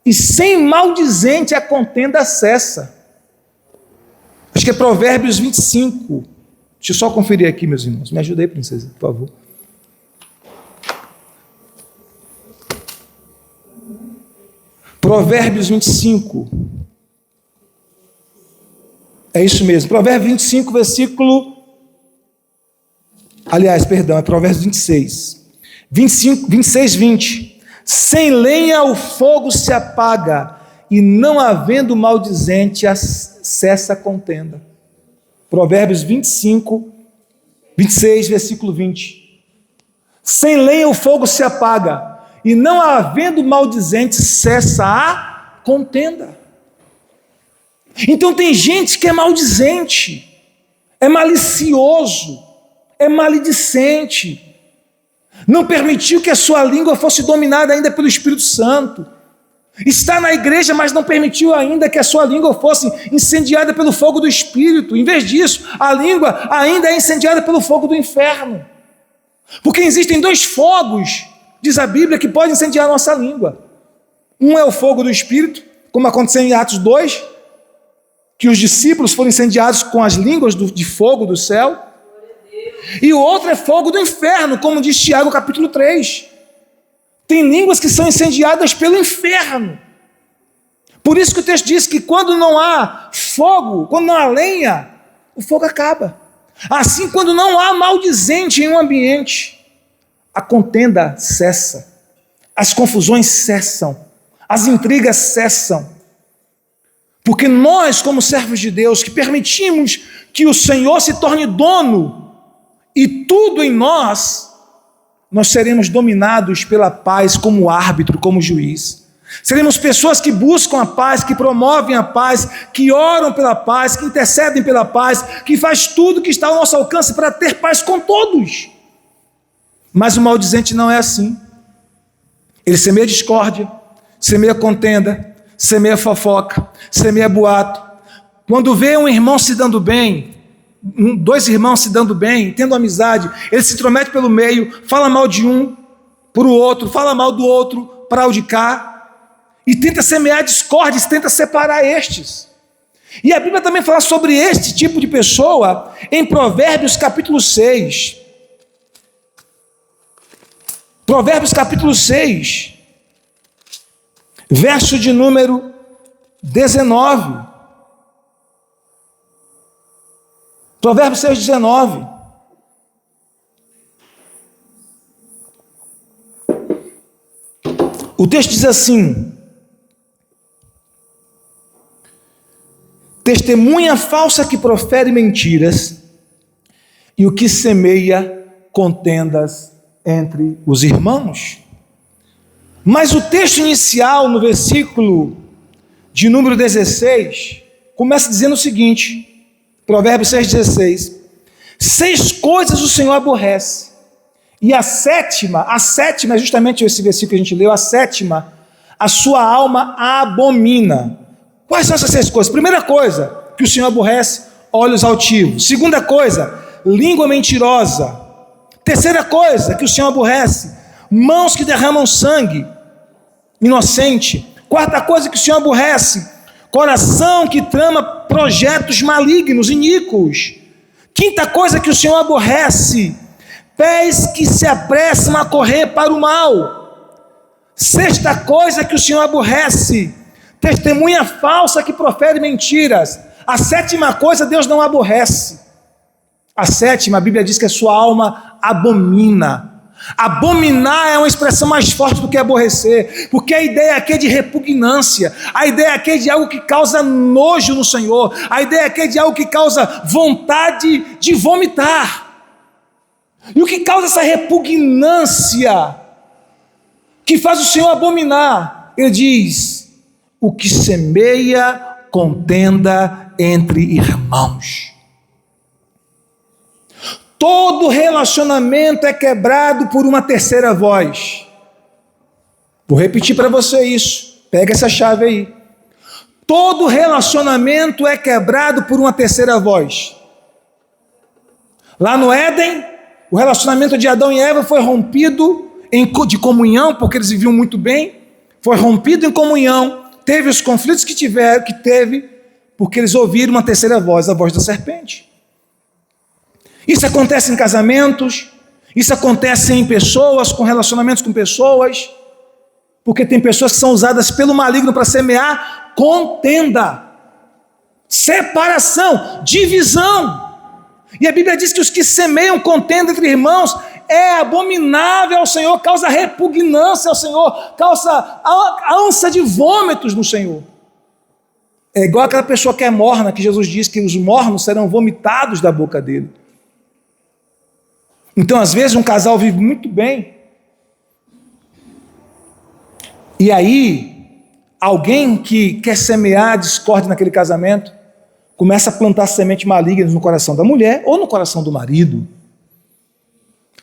e sem maldizente a contenda cessa. Acho que é Provérbios 25. Deixa eu só conferir aqui, meus irmãos. Me ajuda aí, princesa, por favor. Provérbios 25. É isso mesmo. Provérbios 25, versículo... Aliás, perdão, é Provérbios 26. 26, 20. Sem lenha o fogo se apaga, e não havendo maldizente cessa a contenda. Provérbios 25, 26, versículo 20. Sem lenha o fogo se apaga, e não havendo maldizente cessa a contenda. Então tem gente que é maldizente, é malicioso, é maledicente, não permitiu que a sua língua fosse dominada ainda pelo Espírito Santo, está na igreja, mas não permitiu ainda que a sua língua fosse incendiada pelo fogo do Espírito. Em vez disso, a língua ainda é incendiada pelo fogo do inferno, porque existem dois fogos, diz a Bíblia, que podem incendiar a nossa língua. Um é o fogo do Espírito, como aconteceu em Atos 2, que os discípulos foram incendiados com as línguas de fogo do céu. E o outro é fogo do inferno, como diz Tiago capítulo 3. Tem línguas que são incendiadas pelo inferno. Por isso que o texto diz que quando não há fogo, quando não há lenha, o fogo acaba. Assim, quando não há maldizente em um ambiente, a contenda cessa, as confusões cessam, as intrigas cessam. Porque nós, como servos de Deus, que permitimos que o Senhor se torne dono e tudo em nós seremos dominados pela paz como árbitro, como juiz. Seremos pessoas que buscam a paz, que promovem a paz, que oram pela paz, que intercedem pela paz, que faz tudo que está ao nosso alcance para ter paz com todos. Mas o maldizente não é assim. Ele semeia discórdia, semeia contenda, semeia fofoca, semeia boato. Quando vê um irmão se dando bem, dois irmãos se dando bem, tendo amizade, ele se intromete pelo meio, fala mal de um para o outro, fala mal do outro para o de cá, e tenta semear discórdia, tenta separar estes. E a Bíblia também fala sobre este tipo de pessoa em Provérbios capítulo 6. Provérbios capítulo 6, verso de número 19. Provérbios 6, 19. O texto diz assim: testemunha falsa que profere mentiras, e o que semeia contendas entre os irmãos. Mas o texto inicial, no versículo de número 16, começa dizendo o seguinte, Provérbios 6,16: 6 coisas o Senhor aborrece, e a sétima é justamente esse versículo que a gente leu, a sétima, a sua alma abomina. Quais são essas 6 coisas? Primeira coisa que o Senhor aborrece, olhos altivos. Segunda coisa, língua mentirosa. Terceira coisa que o Senhor aborrece, mãos que derramam sangue inocente. Quarta coisa que o Senhor aborrece, coração que trama projetos malignos, iníquos. Quinta coisa que o Senhor aborrece, pés que se apressam a correr para o mal. Sexta coisa que o Senhor aborrece, testemunha falsa que profere mentiras. A sétima coisa Deus não aborrece. A sétima, a Bíblia diz que a sua alma abomina. Abominar é uma expressão mais forte do que aborrecer, porque a ideia aqui é de repugnância, a ideia aqui é de algo que causa nojo no Senhor, a ideia aqui é de algo que causa vontade de vomitar. E o que causa essa repugnância, que faz o Senhor abominar? Ele diz: o que semeia contenda entre irmãos. Todo relacionamento é quebrado por uma terceira voz. Vou repetir para você isso. Pega essa chave aí. Todo relacionamento é quebrado por uma terceira voz. Lá no Éden, o relacionamento de Adão e Eva foi rompido de comunhão, porque eles viviam muito bem. Foi rompido em comunhão. Teve os conflitos que teve, porque eles ouviram uma terceira voz, a voz da serpente. Isso acontece em casamentos, isso acontece em pessoas, com relacionamentos com pessoas, porque tem pessoas que são usadas pelo maligno para semear contenda, separação, divisão. E a Bíblia diz que os que semeiam contenda entre irmãos é abominável ao Senhor, causa repugnância ao Senhor, causa ânsia de vômitos no Senhor. É igual aquela pessoa que é morna, que Jesus diz que os mornos serão vomitados da boca dele. Então, às vezes, um casal vive muito bem, e aí, alguém que quer semear discórdia naquele casamento, começa a plantar sementes malignas no coração da mulher ou no coração do marido,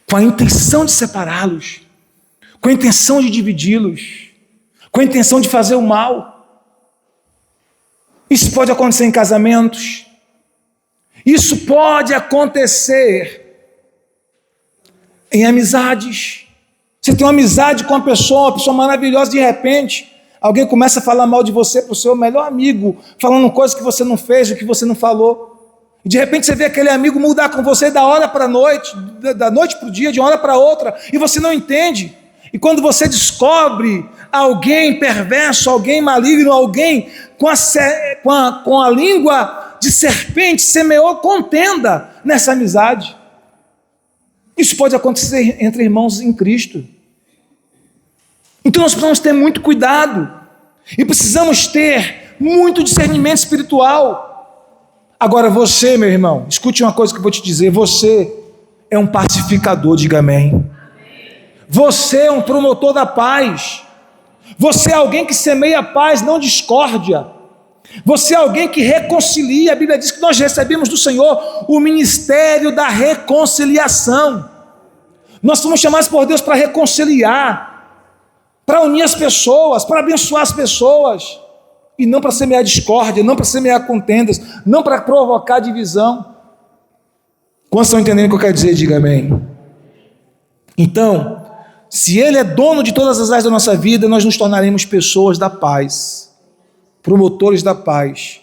com a intenção de separá-los, com a intenção de dividi-los, com a intenção de fazer o mal. Isso pode acontecer em casamentos, isso pode acontecer em amizades. Você tem uma amizade com uma pessoa maravilhosa, de repente, alguém começa a falar mal de você para o seu melhor amigo, falando coisas que você não fez, o que você não falou. E de repente você vê aquele amigo mudar com você da hora para a noite, da noite para o dia, de uma hora para outra, e você não entende. E quando você descobre alguém perverso, alguém maligno, alguém com a língua de serpente, semeou contenda nessa amizade. Isso pode acontecer entre irmãos em Cristo. Então nós precisamos ter muito cuidado e precisamos ter muito discernimento espiritual. Agora você, meu irmão, escute uma coisa que eu vou te dizer: você é um pacificador, diga amém. Você é um promotor da paz. Você é alguém que semeia paz, não discórdia. Você é alguém que reconcilia. A Bíblia diz que nós recebemos do Senhor o ministério da reconciliação. Nós somos chamados por Deus para reconciliar, para unir as pessoas, para abençoar as pessoas, e não para semear discórdia, não para semear contendas, não para provocar divisão. Quantos estão entendendo o que eu quero dizer? Diga amém. Então, se Ele é dono de todas as áreas da nossa vida, nós nos tornaremos pessoas da paz, promotores da paz,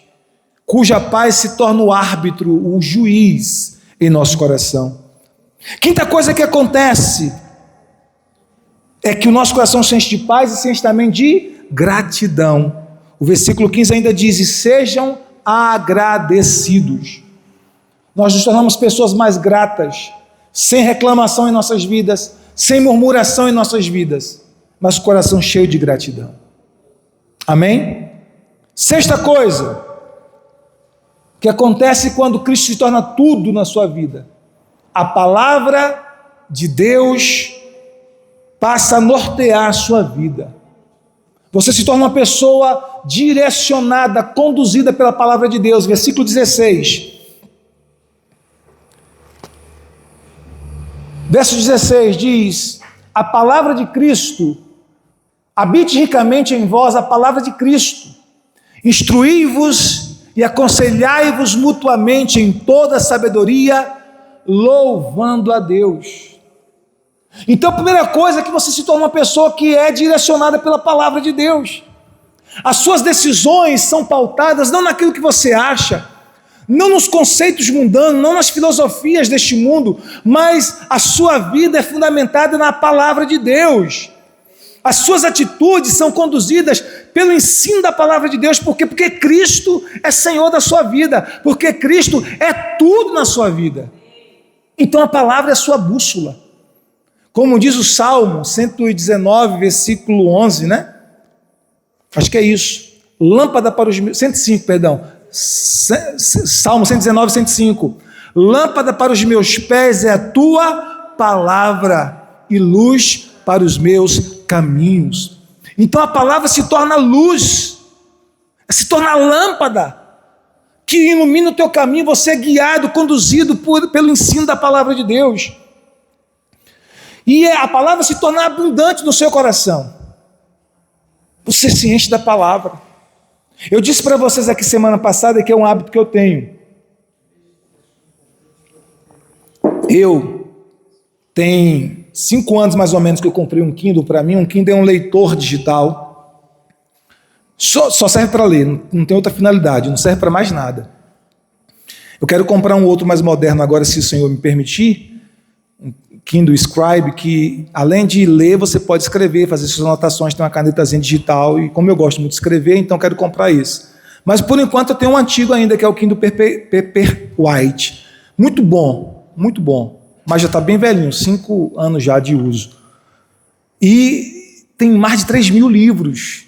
cuja paz se torna o árbitro, o juiz em nosso coração. Quinta coisa que acontece é que o nosso coração se enche de paz e se enche também de gratidão. O versículo 15 ainda diz: e sejam agradecidos. Nós nos tornamos pessoas mais gratas, sem reclamação em nossas vidas, sem murmuração em nossas vidas, mas com o coração cheio de gratidão. Amém? Sexta coisa que acontece quando Cristo se torna tudo na sua vida: a palavra de Deus passa a nortear a sua vida. Você se torna uma pessoa direcionada, conduzida pela palavra de Deus. Versículo 16. Verso 16 diz: a palavra de Cristo, habite ricamente em vós a palavra de Cristo, instruí-vos e aconselhai-vos mutuamente em toda sabedoria, louvando a Deus. Então a primeira coisa é que você se torna uma pessoa que é direcionada pela palavra de Deus. As suas decisões são pautadas não naquilo que você acha, não nos conceitos mundanos, não nas filosofias deste mundo, mas a sua vida é fundamentada na palavra de Deus. As suas atitudes são conduzidas pelo ensino da palavra de Deus. Por quê? Porque Cristo é Senhor da sua vida, porque Cristo é tudo na sua vida. Então a palavra é a sua bússola. Como diz o Salmo 119, versículo 11, né? Acho que é isso. Lâmpada para os meus... 105, perdão. Salmo 119, 105. Lâmpada para os meus pés é a tua palavra e luz para os meus caminhos. Então a palavra se torna luz, se torna lâmpada que ilumina o teu caminho. Você é guiado, conduzido pelo ensino da palavra de Deus. E a palavra se torna abundante no seu coração. Você se enche da palavra. Eu disse para vocês aqui semana passada que é um hábito que eu tenho. Eu tenho 5 anos mais ou menos que eu comprei um Kindle para mim. Um Kindle é um leitor digital. Só serve para ler, não tem outra finalidade, não serve para mais nada. Eu quero comprar um outro mais moderno agora, se o Senhor me permitir. Kindle Scribe, que além de ler, você pode escrever, fazer suas anotações, tem uma canetazinha digital, e como eu gosto muito de escrever, então quero comprar isso. Mas por enquanto eu tenho um antigo ainda, que é o Kindle Paperwhite. Muito bom, mas já está bem velhinho, 5 anos já de uso. E tem mais de 3.000 livros,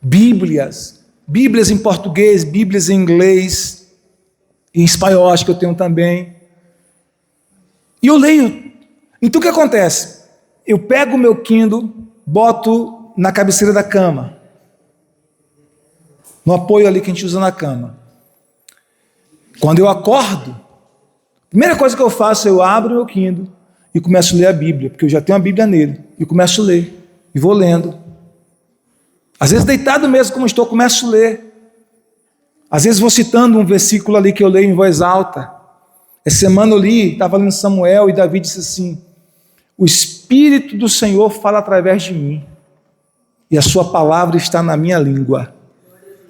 Bíblias em português, Bíblias em inglês, em espanhol acho que eu tenho também. E eu leio. Então o que acontece? Eu pego o meu Kindle, boto na cabeceira da cama, no apoio ali que a gente usa na cama. Quando eu acordo, a primeira coisa que eu faço, eu abro o meu Kindle e começo a ler a Bíblia, porque eu já tenho a Bíblia nele, e começo a ler, e vou lendo. Às vezes deitado mesmo como estou, começo a ler. Às vezes vou citando um versículo ali que eu leio em voz alta. Essa semana eu li, estava lendo Samuel, e Davi disse assim: o Espírito do Senhor fala através de mim, e a sua palavra está na minha língua.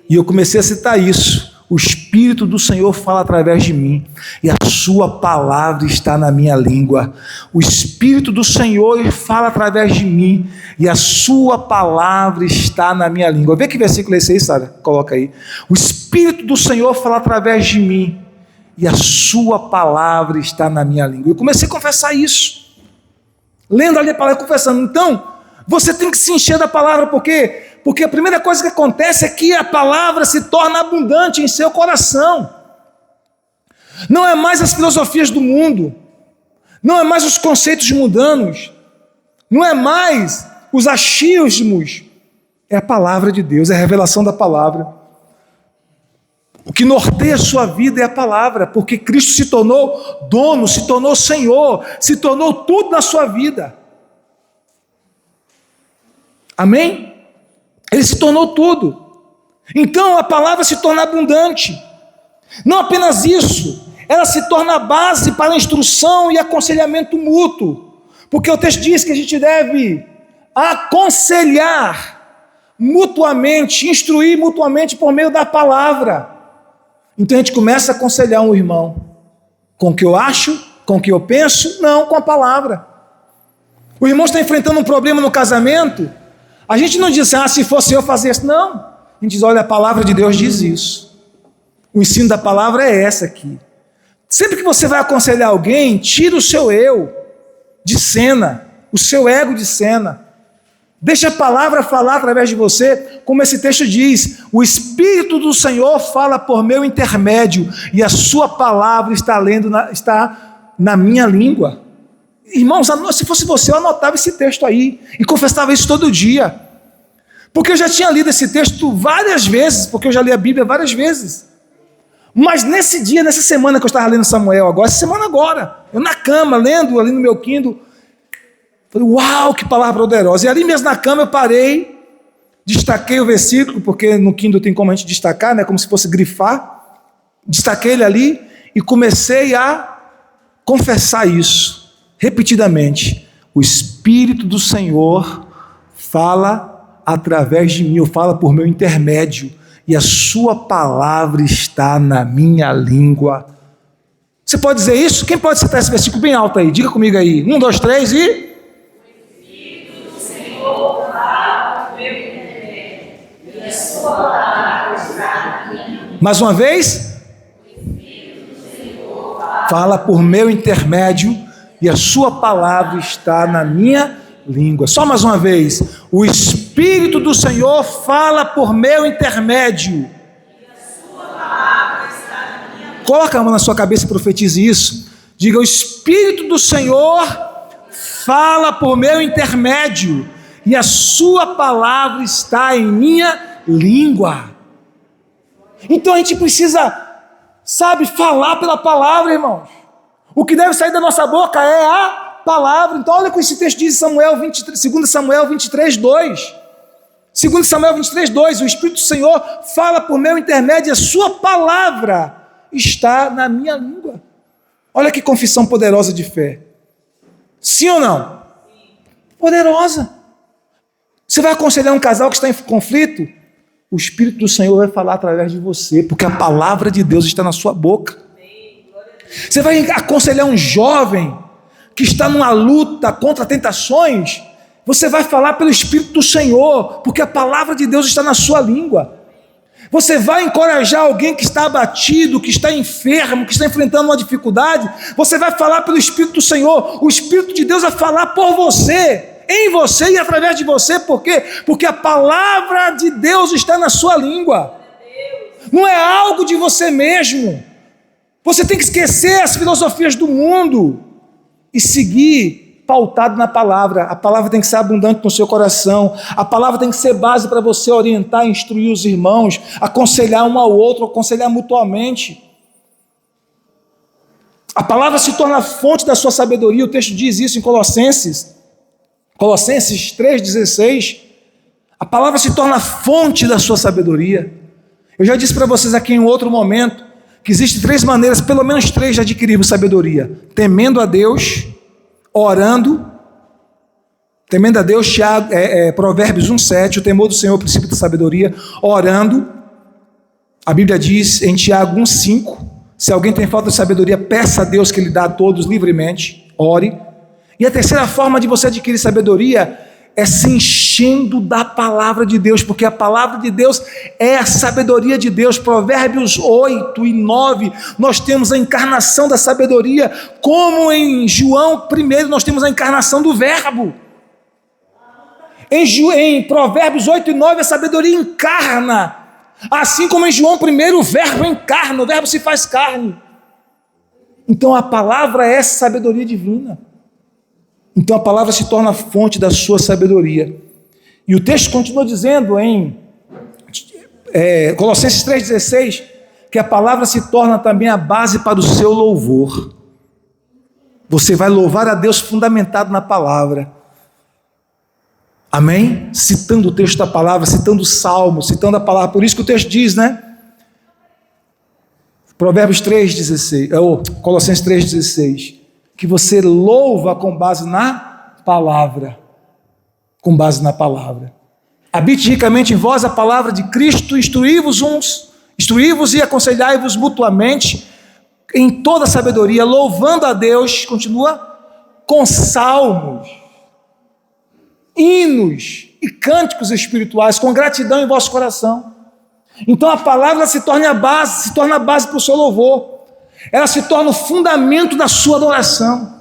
E eu comecei a citar isso: o Espírito do Senhor fala através de mim, e a sua palavra está na minha língua. O Espírito do Senhor fala através de mim, e a sua palavra está na minha língua. Vê que versículo é esse aí, Sara? Coloca aí. O Espírito do Senhor fala através de mim, e a sua palavra está na minha língua. Eu comecei a confessar isso, lendo ali a palavra, confessando. Então, você tem que se encher da palavra, por quê? Porque a primeira coisa que acontece é que a palavra se torna abundante em seu coração. Não é mais as filosofias do mundo, não é mais os conceitos mundanos, não é mais os achismos É a palavra de Deus, é a revelação da palavra. O que norteia a sua vida é a palavra, porque Cristo se tornou dono, se tornou Senhor, se tornou tudo na sua vida. Amém? Ele se tornou tudo. Então a palavra se torna abundante. Não apenas isso, ela se torna a base para a instrução e aconselhamento mútuo. Porque o texto diz que a gente deve aconselhar mutuamente, instruir mutuamente por meio da palavra. Então a gente começa a aconselhar um irmão. Com o que eu acho, com o que eu penso, não, com a palavra. O irmão está enfrentando um problema no casamento, a gente não diz assim, se fosse eu fazer isso, não. A gente diz, olha, a palavra de Deus diz isso. O ensino da palavra é essa aqui. Sempre que você vai aconselhar alguém, tira o seu eu de cena, o seu ego de cena. Deixa a palavra falar através de você, como esse texto diz, o Espírito do Senhor fala por meu intermédio, e a sua palavra está na minha língua. Irmãos, se fosse você, eu anotava esse texto aí, e confessava isso todo dia, porque eu já tinha lido esse texto várias vezes, porque eu já li a Bíblia várias vezes, mas nesse dia, nessa semana que eu estava lendo Samuel agora, essa semana agora, eu na cama, lendo ali no meu Kindle, falei, uau, que palavra poderosa. E ali mesmo na cama eu parei, destaquei o versículo, porque no Kindle tem como a gente destacar, né, como se fosse grifar. Destaquei ele ali e comecei a confessar isso, repetidamente. O Espírito do Senhor fala através de mim, ou fala por meu intermédio, e a sua palavra está na minha língua. Você pode dizer isso? Quem pode citar esse versículo bem alto aí? Diga comigo aí. 1, 2, 3 e... Mais uma vez, fala por meu intermédio e a sua palavra está na minha língua. Só mais uma vez, o Espírito do Senhor fala por meu intermédio. Coloca a mão na sua cabeça e profetize isso. Diga, o Espírito do Senhor fala por meu intermédio e a sua palavra está em minha língua. Então a gente precisa, falar pela palavra, irmãos. O que deve sair da nossa boca é a palavra. Então olha o que esse texto diz em 2 Samuel 23, 2. 2 Samuel 23, 2. O Espírito do Senhor fala por meu intermédio e a sua palavra está na minha língua. Olha que confissão poderosa de fé. Sim ou não? Poderosa. Você vai aconselhar um casal que está em conflito? O Espírito do Senhor vai falar através de você, porque a palavra de Deus está na sua boca. Você vai aconselhar um jovem que está numa luta contra tentações? Você vai falar pelo Espírito do Senhor, porque a palavra de Deus está na sua língua. Você vai encorajar alguém que está abatido, que está enfermo, que está enfrentando uma dificuldade? Você vai falar pelo Espírito do Senhor. O Espírito de Deus vai falar por você, em você e através de você. Por quê? Porque a palavra de Deus está na sua língua. Não é algo de você mesmo. Você tem que esquecer as filosofias do mundo e seguir pautado na palavra. A palavra tem que ser abundante no seu coração. A palavra tem que ser base para você orientar, instruir os irmãos, aconselhar um ao outro, aconselhar mutuamente. A palavra se torna a fonte da sua sabedoria. O texto diz isso em Colossenses 3,16. A palavra se torna a fonte da sua sabedoria. Eu já disse para vocês aqui em outro momento que existem 3 maneiras, pelo menos 3, de adquirirmos sabedoria: temendo a Deus, orando. Temendo a Deus, Provérbios 1,7, o temor do Senhor é o princípio da sabedoria. Orando, a Bíblia diz em Tiago 1,5, se alguém tem falta de sabedoria, peça a Deus que Ele dá a todos livremente, ore. E a terceira forma de você adquirir sabedoria é se enchendo da palavra de Deus, porque a palavra de Deus é a sabedoria de Deus. Provérbios 8 e 9, nós temos a encarnação da sabedoria, como em João 1 nós temos a encarnação do verbo. Em Provérbios 8 e 9 a sabedoria encarna, assim como em João 1 o verbo encarna, o verbo se faz carne. Então a palavra é sabedoria divina. Então a palavra se torna a fonte da sua sabedoria. E o texto continua dizendo em Colossenses 3,16, que a palavra se torna também a base para o seu louvor. Você vai louvar a Deus fundamentado na palavra. Amém? Citando o texto da palavra, citando o salmo, citando a palavra. Por isso que o texto diz, né? Provérbios 3,16, Colossenses 3,16, que você louva com base na palavra. Com base na palavra. Habite ricamente em vós a palavra de Cristo, instruí-vos e aconselhai-vos mutuamente em toda sabedoria, louvando a Deus, continua, com salmos, hinos e cânticos espirituais, com gratidão em vosso coração. Então a palavra se torna a base para o seu louvor. Ela se torna o fundamento da sua adoração.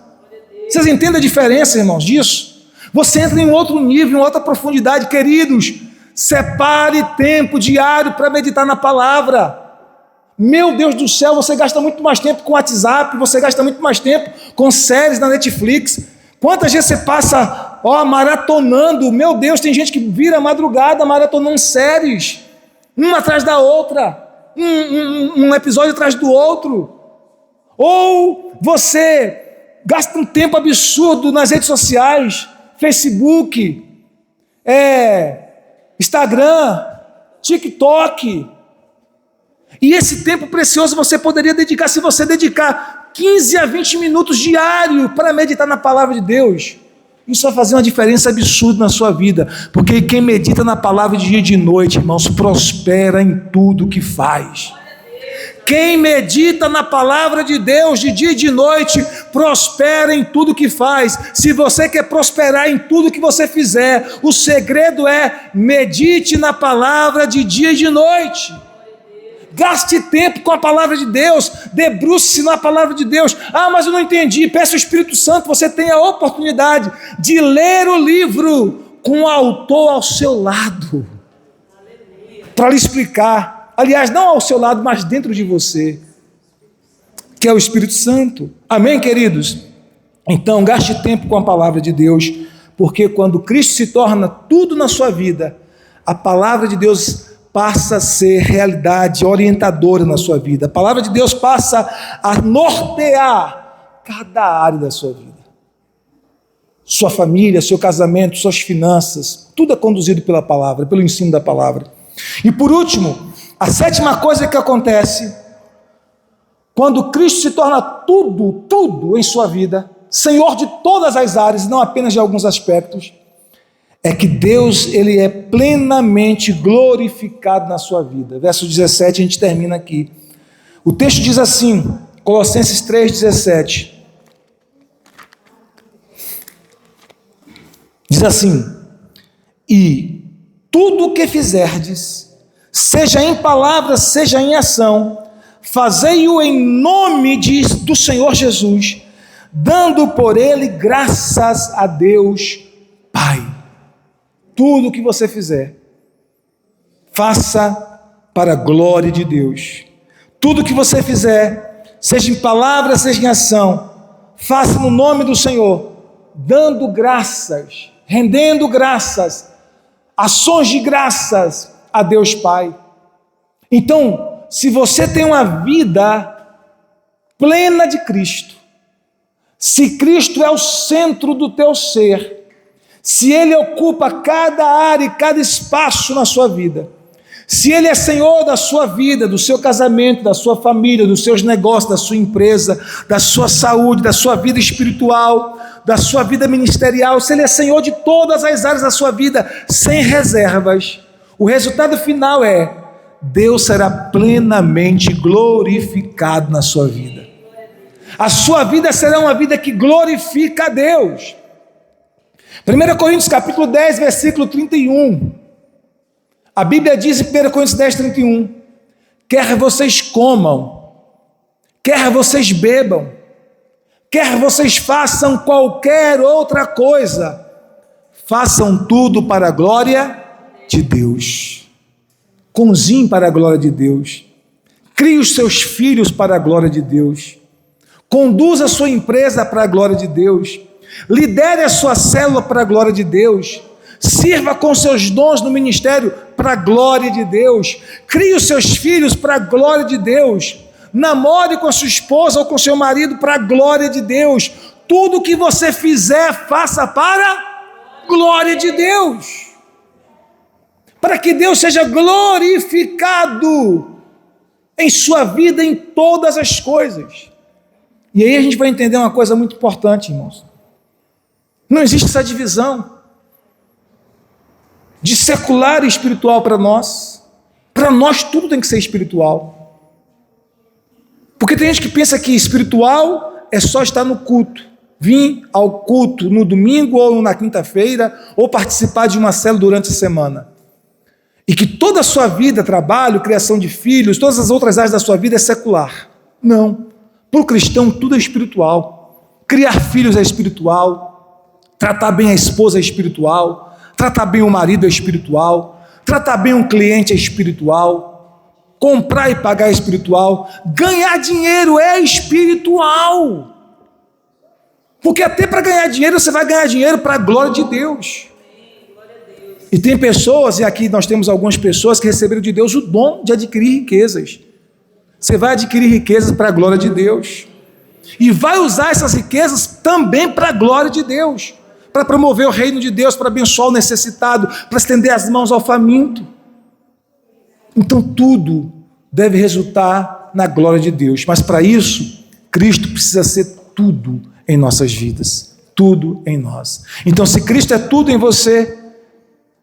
Vocês entendem a diferença, irmãos, disso? Você entra em um outro nível, em outra profundidade. Queridos, separe tempo diário para meditar na palavra. Meu Deus do céu, você gasta muito mais tempo com o WhatsApp, você gasta muito mais tempo com séries na Netflix. Quantas vezes você passa maratonando? Meu Deus, tem gente que vira a madrugada maratonando séries, uma atrás da outra, um episódio atrás do outro. Ou você gasta um tempo absurdo nas redes sociais, Facebook, Instagram, TikTok. E esse tempo precioso você poderia dedicar, se você dedicar 15 a 20 minutos diário para meditar na palavra de Deus. Isso vai fazer uma diferença absurda na sua vida, porque quem medita na palavra de dia e de noite, irmãos, prospera em tudo que faz. Quem medita na palavra de Deus de dia e de noite, prospera em tudo que faz. Se você quer prosperar em tudo que você fizer, o segredo é medite na palavra de dia e de noite. Gaste tempo com a palavra de Deus, debruce-se na palavra de Deus. Mas eu não entendi. Peça ao Espírito Santo, você tem a oportunidade de ler o livro com o autor ao seu lado, para lhe explicar. Aliás, não ao seu lado, mas dentro de você, que é o Espírito Santo. Amém, queridos? Então, gaste tempo com a palavra de Deus, porque quando Cristo se torna tudo na sua vida, a palavra de Deus passa a ser realidade orientadora na sua vida. A palavra de Deus passa a nortear cada área da sua vida. Sua família, seu casamento, suas finanças, tudo é conduzido pela palavra, pelo ensino da palavra. E por último, a sétima coisa que acontece quando Cristo se torna tudo em sua vida, Senhor de todas as áreas, não apenas de alguns aspectos, é que Deus, ele é plenamente glorificado na sua vida. Verso 17, a gente termina aqui. O texto diz assim, Colossenses 3,17. Diz assim: e tudo o que fizerdes, seja em palavra, seja em ação, fazei-o em nome do Senhor Jesus, dando por ele graças a Deus Pai. Tudo o que você fizer, faça para a glória de Deus. Tudo o que você fizer, seja em palavra, seja em ação, faça no nome do Senhor, dando graças, rendendo graças, ações de graças a Deus Pai. Então, se você tem uma vida plena de Cristo, se Cristo é o centro do teu ser, se Ele ocupa cada área e cada espaço na sua vida, se Ele é Senhor da sua vida, do seu casamento, da sua família, dos seus negócios, da sua empresa, da sua saúde, da sua vida espiritual, da sua vida ministerial, se Ele é Senhor de todas as áreas da sua vida, sem reservas, o resultado final é: Deus será plenamente glorificado na sua vida. A sua vida será uma vida que glorifica a Deus. 1 Coríntios capítulo 10, versículo 31. A Bíblia diz em 1 Coríntios 10, 31, quer vocês comam, quer vocês bebam, quer vocês façam qualquer outra coisa, façam tudo para a glória de Deus. Cozinhe para a glória de Deus. Crie os seus filhos para a glória de Deus. Conduza a sua empresa para a glória de Deus. Lidere a sua célula para a glória de Deus. Sirva com seus dons no ministério para a glória de Deus. Crie os seus filhos para a glória de Deus. Namore com a sua esposa ou com seu marido para a glória de Deus. Tudo que você fizer, faça para a glória de Deus. Para que Deus seja glorificado em sua vida, em todas as coisas. E aí a gente vai entender uma coisa muito importante, irmãos. Não existe essa divisão de secular e espiritual para nós. Para nós tudo tem que ser espiritual. Porque tem gente que pensa que espiritual é só estar no culto. Vir ao culto no domingo ou na quinta-feira, ou participar de uma célula durante a semana. E que toda a sua vida, trabalho, criação de filhos, todas as outras áreas da sua vida é secular. Não. Para o cristão tudo é espiritual. Criar filhos é espiritual. Tratar bem a esposa é espiritual. Tratar bem o marido é espiritual. Tratar bem um cliente é espiritual. Comprar e pagar é espiritual. Ganhar dinheiro é espiritual. Porque até para ganhar dinheiro, você vai ganhar dinheiro para a glória de Deus. E tem pessoas, e aqui nós temos algumas pessoas que receberam de Deus o dom de adquirir riquezas. Você vai adquirir riquezas para a glória de Deus. E vai usar essas riquezas também para a glória de Deus. Para promover o reino de Deus, para abençoar o necessitado, para estender as mãos ao faminto. Então tudo deve resultar na glória de Deus. Mas para isso, Cristo precisa ser tudo em nossas vidas. Tudo em nós. Então se Cristo é tudo em você,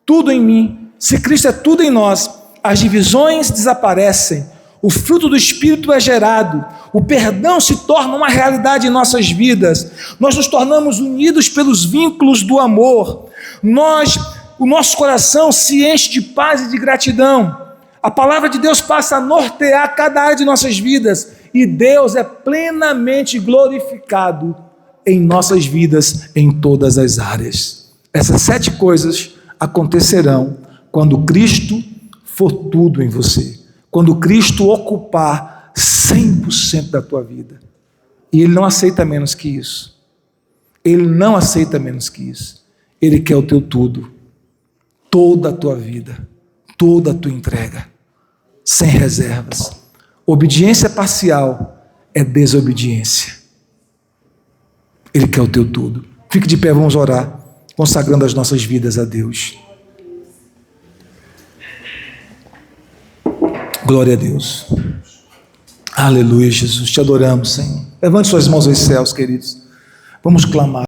tudo em mim, se Cristo é tudo em nós, as divisões desaparecem, o fruto do Espírito é gerado, o perdão se torna uma realidade em nossas vidas, nós nos tornamos unidos pelos vínculos do amor, o nosso coração se enche de paz e de gratidão, a palavra de Deus passa a nortear cada área de nossas vidas, e Deus é plenamente glorificado em nossas vidas, em todas as áreas. Essas 7 coisas acontecerão quando Cristo for tudo em você, quando Cristo ocupar 100% da tua vida. E Ele não aceita menos que isso. Ele não aceita menos que isso. Ele quer o teu tudo, toda a tua vida, toda a tua entrega, sem reservas. Obediência parcial é desobediência. Ele quer o teu tudo. Fique de pé, vamos orar, consagrando as nossas vidas a Deus. Glória a Deus. Aleluia, Jesus. Te adoramos, Senhor. Levante suas mãos aos céus, queridos. Vamos clamar.